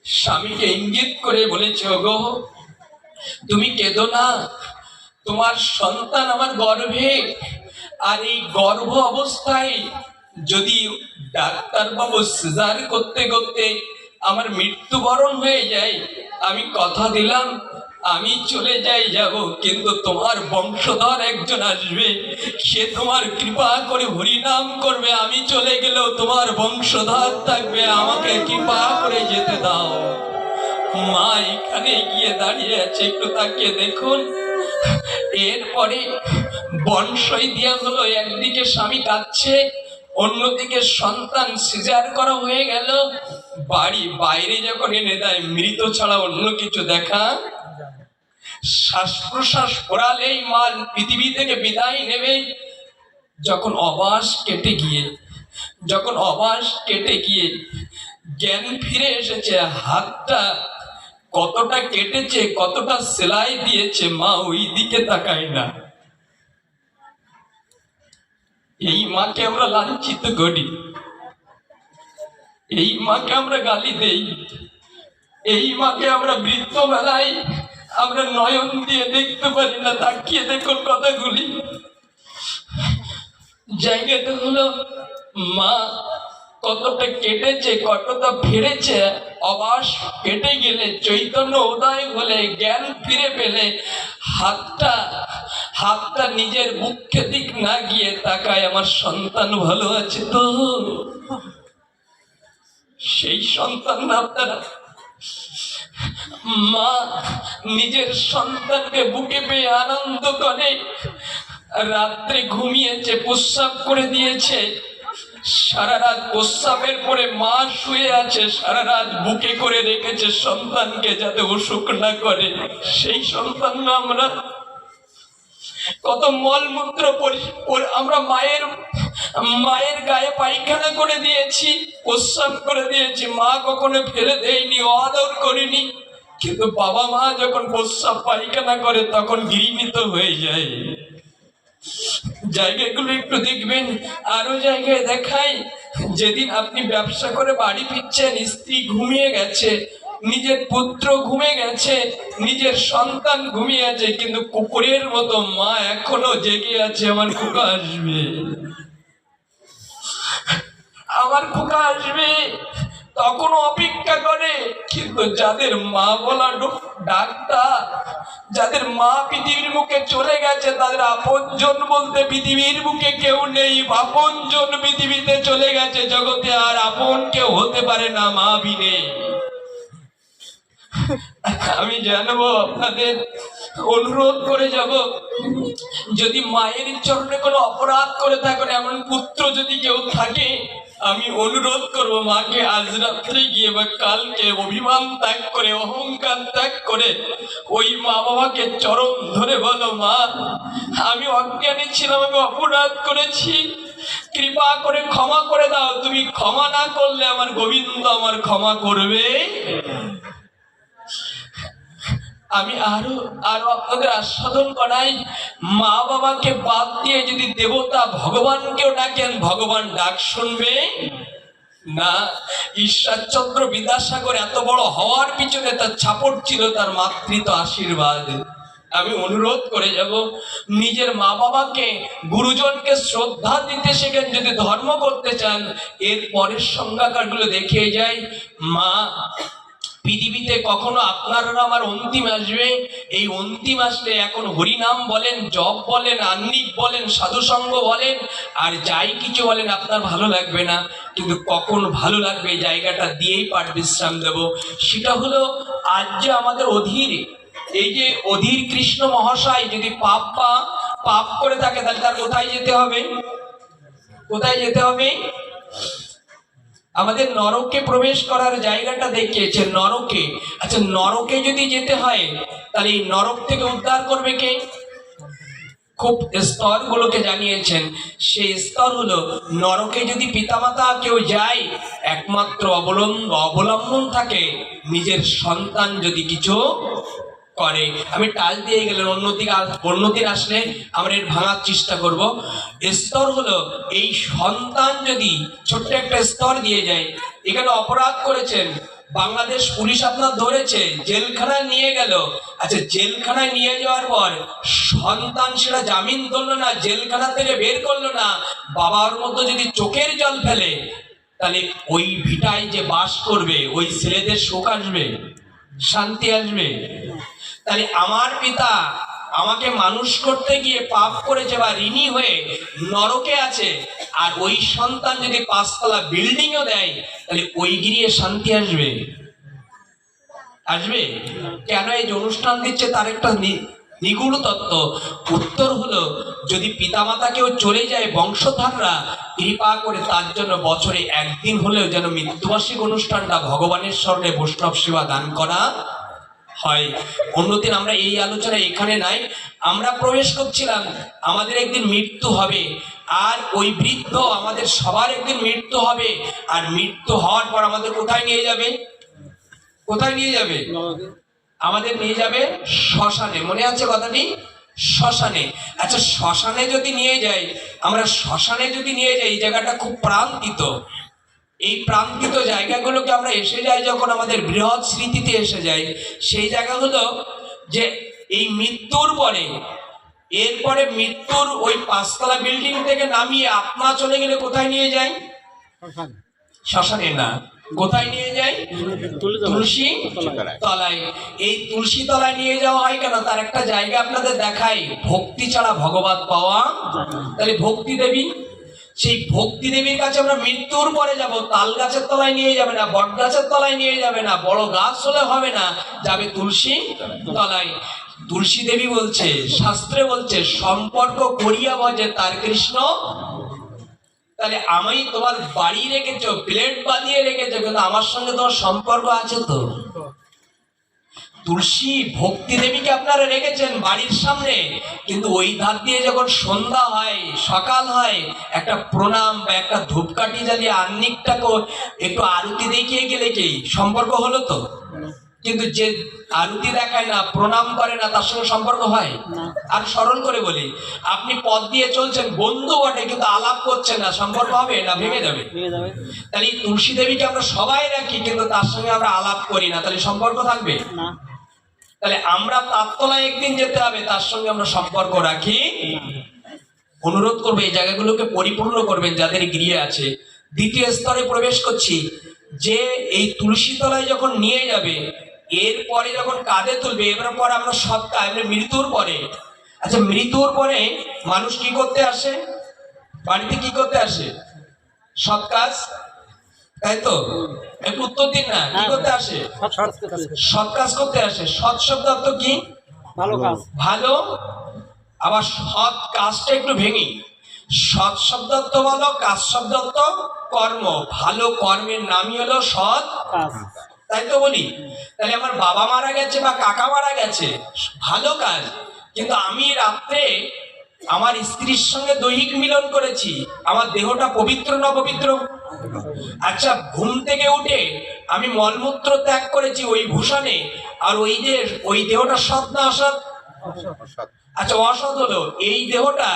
স্বামীকে ইঙ্গিত করে বলেছে, ওগো তুমি কেঁদো না, তোমার সন্তান আমার গর্ভে। আর এই গর্ভ অবস্থায় যদি ডাক্তারবাবু সিজার করতে করতে আমার মৃত্যুবরণ হয়ে যায়, আমি কথা দিলাম আমি চলে যাব, কিন্তু তোমার বংশধর একজন আসবে, সে তোমার কৃপা করে হরিনাম করবে। আমি চলে গেলেও তোমার বংশধর থাকবে, আমাকে কৃপা করে যেতে দাও। মা এখানে গিয়ে দাঁড়িয়ে আছে, একটু তাকিয়ে দেখুন। এরপরে বনসই দেওয়া হলো, একদিকে স্বামী কাঁদছে, অন্যদিকে সন্তান সিজার করা হয়ে গেল। বাড়ি বাইরে যখন এনে দেয়, মৃত ছাড়া অন্য কিছু দেখা, শ্বাস প্রশ্বাস পড়ালেই মা পৃথিবী থেকে বিদায় নেবে। যখন অবাস কেটে গিয়ে জ্ঞান ফিরে এসেছে, হাতটা কতটা কেটেছে, কতটা সেলাই দিয়েছে, মা ওই দিকে তাকায় না। এই মাকে আমরা লাঞ্ছিত করি, এই মাকে আমরা গালি দেই, এই মাকে আমরা বৃদ্ধ বেলায় আমরা নয়ন দিয়ে দেখতে পারি না। তাকিয়ে দেখুন কথাগুলি। জায়গাটা হলো মা কতটা কেটেছে, কতটা ফিরেছে। অবাস কেটে গেলে, চৈতন্য উদয় হলে, জ্ঞান ফিরে পেলে, হাতটা নিজের মুখের দিক না গিয়ে তাকায়, আমার সন্তান ভালো আছে তো? সেই সন্তান না আপনারা? মা নিজের সন্তানকে বুকে পেয়ে আনন্দ করে, রাত্রে ঘুমিয়েছে, প্রস্রাব করে দিয়েছে, সারা রাত প্রস্রাবের পরে মা শুয়ে আছে, সারা রাত বুকে করে রেখেছে সন্তানকে যাতে অসুখ না করে। সেই সন্তান না আমরা? কত মলমূত্র আমরা মায়ের গায়ে পায়খানা করে দিয়েছি, প্রস্রাব করে দিয়েছি, মা কখনো ফেলে দেয়নি, আদর করিনি। কিন্তু বাবা মা যখন প্রস্রাব পায়খানা করে, তখন ঘৃণিত হয়ে যায়। জায়গাগুলো একটু দেখবেন। আরো জায়গায় দেখাই, যেদিন আপনি ব্যবসা করে বাড়ি ফিরছেন, স্ত্রী ঘুমিয়ে গেছে, নিজের পুত্র ঘুমিয়ে গেছে, নিজের সন্তান ঘুমিয়ে আছে, কিন্তু কুকুরের মতো মা এখনো জেগে আছে, আমার খোকা আসবে, আমার খোকা আসবে, তখনও অপেক্ষা করে। কিন্তু যাদের মা বলা ডাক্তার, যাদের মা পৃথিবীর মুখে চলে গেছে, তাদের আপনজন বলতে পৃথিবীর মুখে কেউ নেই। আপনজন পৃথিবীতে চলে গেছে, জগতে আর আপন কেউ হতে পারে না মা বিনে। আমি জানবো, আপনাদের অনুরোধ করে যাব, যদি মায়ের চরণে কোনো অপরাধ করে থাকেন, এমন পুত্র যদি কেউ থাকে, আমি অনুরোধ করব মাকে আজ রাত্রে গিয়ে বা কালকে অভিমান ত্যাগ করে, অহংকার ত্যাগ করে ওই মা বাবাকে চরণ ধরে বলো, মা আমি অজ্ঞানী ছিলাম, আমি অপরাধ করেছি, কৃপা করে ক্ষমা করে দাও। তুমি ক্ষমা না করলে আমার গোবিন্দ আমার ক্ষমা করবে। আমি আরো আরো আপনাদের আস্বাদন করাই, মা বাবাকে বাদ দিয়ে যদি দেবতা ভগবানকেও ডাকেন, ভগবান ডাক শুনবে না। ঈশ্বরচন্দ্র বিদ্যাসাগর এত বড় হওয়ার পিছনে তার ছাপট ছিল তার মাতৃত্ব আশীর্বাদ। আমি অনুরোধ করে যাব, নিজের মা বাবাকে, গুরুজনকে শ্রদ্ধা দিতে শেখেন। যদি ধর্ম করতে চান, এর পরের সংজ্ঞাকারগুলো দেখিয়ে যায়। মা পৃথিবীতে কখনো আপনারা আমার অন্তিম আসবে, এই অন্তিম আসলে এখন হরিনাম বলেন, জপ বলেন, আহ্নিক বলেন, সাধুসঙ্গ বলেন, আর যাই কিছু বলেন আপনার ভালো লাগবে না, কিন্তু কখন ভালো লাগবে এই জায়গাটা দিয়েই পাঠ বিশ্রাম দেব। সেটা হলো আজ যে আমাদের অধীর, এই যে অধীর কৃষ্ণ মহাশয় যদি পাপ করে থাকে, তাহলে তার কোথায় যেতে হবে? কোথায় যেতে হবে? আমাদের নরকে প্রবেশ করার জায়গাটা দেখিয়েছে, নরকে। আচ্ছা, নরকে যদি যেতে হয়, তাহলে এই নরক থেকে উদ্ধার করবে কে? খুব স্তরগুলোকে জানিয়েছেন। সেই স্তর হলো, নরকে যদি পিতামাতা কেউ যায়, একমাত্র অবলম্বন থাকে নিজের সন্তান যদি কিছু করে। আমি টাচ দিয়ে গেলেন, অন্যদিন আসলে আমরা এর ভাঙার চেষ্টা করব। স্তর হলো, এই সন্তান যদি ছোট্ট একটা স্তর দিয়ে যায়, এখানে অপরাধ করেছেন, বাংলাদেশ পুলিশ আপনার ধরেছে, জেলখানায় নিয়ে গেল। আচ্ছা, জেলখানায় নিয়ে যাওয়ার পর সন্তান সেটা জামিন ধরলো না, জেলখানা থেকে বের করলো না, বাবার মতো যদি চোখের জল ফেলে, তাহলে ওই ভিটায় যে বাস করবে ওই ছেলেদের শোক আসবে, শান্তি আসবে? তাহলে আমার পিতা আমাকে মানুষ করতে গিয়ে পাপ করেছে বা ঋণী হয়ে নরকে আছে, আর ওই সন্তান যদি 5 তলা বিল্ডিংও দেয়, তাহলে ওই গৃহে শান্তি আসবে? আসবে? কেন এই যে অনুষ্ঠান দিচ্ছে তার একটা নিগূঢ় তত্ত্ব। উত্তর হলো, যদি পিতামাতা কেউ চলে যায়, বংশধররা কৃপা করে তার জন্য বছরে একদিন হলেও যেন মৃত্যুবার্ষিক অনুষ্ঠানটা ভগবানের স্মরণে বৈষ্ণব সেবা দান করা হয়। অন্যদিন আমরা এই আলোচনা এখানে নাই, আমরা প্রবেশ করছিলাম, আমাদের একদিন মৃত্যু হবে, আর ওই বৃদ্ধ আমাদের সবার একদিন মৃত্যু হবে, আর মৃত্যু হওয়ার পর আমাদের কোথায় নিয়ে যাবে? কোথায় নিয়ে যাবে? আমাদের নিয়ে যাবে শ্মশানে। মনে আছে কথাটি? শ্মশানে। আচ্ছা, শ্মশানে যদি নিয়ে যাই, আমরা শ্মশানে যদি নিয়ে যাই, এই জায়গাটা খুব প্রান্তিত। এই প্রান্তিত জায়গাগুলোকে আমরা এসে যাই যখন আমাদের বৃহৎ স্মৃতিতে এসে যাই, সেই জায়গা হলো যে এই মৃত্যুর পরে, এরপরে মৃত্যুর ওই 5 তলা বিল্ডিং থেকে নামিয়ে আপনা চলে গেলে কোথায় নিয়ে যায়? শ্মশানে না, কোথায় নিয়ে যায়? তুলসী তলায়। এই তুলসী তলায় নিয়ে যাওয়া হয় কেন? তার একটা জায়গা আপনাদের দেখাই, ভক্তি ছাড়া ভগবত পাওয়া। তাহলে ভক্তি দেবী, সেই ভক্তি দেবীর কাছে আমরা মৃত্যুর পরে যাব। তাল গাছের তলায় নিয়ে যাবে না, বট গাছের তলায় নিয়ে যাবে না, বড় গাছ হলে হবে না, যাবে তুলসী তলায়। তুলসী দেবী বলছে, শাস্ত্রে বলছে, সম্পর্ক করিয়া ভজে তার কৃষ্ণ। তাহলে আমি তোমার বাড়ি রেখেছো, প্লেট বাঁধিয়ে রেখেছো, কিন্তু আমার সঙ্গে তোমার সম্পর্ক আছে তো? তুলসী ভক্তি দেবীকে আপনারা রেখেছেন বাড়ির সামনে, কিন্তু ওই ধার দিয়ে যখন সন্ধ্যা হয়, সকাল হয়, একটা প্রণাম বা একটা ধূপকাঠি জ্বালিয়ে আহ্নিকটাকে একটু আরতি দেখিয়ে গেলে কি সম্পর্ক হলো তো? কিন্তু যে আরতি দেখায় না, প্রণাম করে না, তার সঙ্গে সম্পর্ক হয়? আর সরল করে বলি, আপনি পথ দিয়ে চলছেন, বন্ধু বটে, কিন্তু আলাপ করছেন না, সম্পর্ক হবে না? ভেঙে যাবে। তাহলে তুলসী দেবীকে আমরা সবাই রাখি, কিন্তু তার সঙ্গে আমরা আলাপ করি না, তাহলে সম্পর্ক থাকবে না? তাহলে আমরা তারতলায় একদিন যেতে হবে, তার সঙ্গে আমরা সম্পর্ক রাখি। অনুরোধ করবো এই জায়গাগুলোকে পরিপূর্ণ করবেন যাদের গৃহে আছে। দ্বিতীয় স্তরে প্রবেশ করছি, যে এই তুলসী তলায় যখন নিয়ে যাবে, এরপরে যখন কাঁধে তুলবে, এবার পরে আমরা সৎ কাজ, মৃত্যুর পরে। আচ্ছা, মৃত্যুর পরে মানুষ কি করতে আসে? বাড়িতে কি করতে আসে? সৎ কাজ, তাই তো? একটু উত্তর দিন না, কি করতে আসে? সৎ কাজ করতে আসে। সৎ শব্দ অর্থ কি? ভালো কাজ। ভালো। আবার সৎ কাজটা একটু ভেঙি। সৎ শব্দ অর্থ বলো, কাজ শব্দ অর্থ কর্ম। ভালো কর্মের নামই হলো সৎ কাজ। তাই তো বলি। তাহলে আমার বাবা মারা গেছে বা কাকা মারা গেছে, ভালো কাজ। কিন্তু আমি রাত্রে আমার স্ত্রীর সঙ্গে দৈহিক মিলন করেছি, আমার দেহটা পবিত্র না পবিত্র? আচ্ছা, ঘুম থেকে উঠে আমি মলমূত্র ত্যাগ করেছি ওই ভূষণে, আর ওই দেহটা সৎ না অসৎ? আচ্ছা, অসৎ হলো। এই দেহটা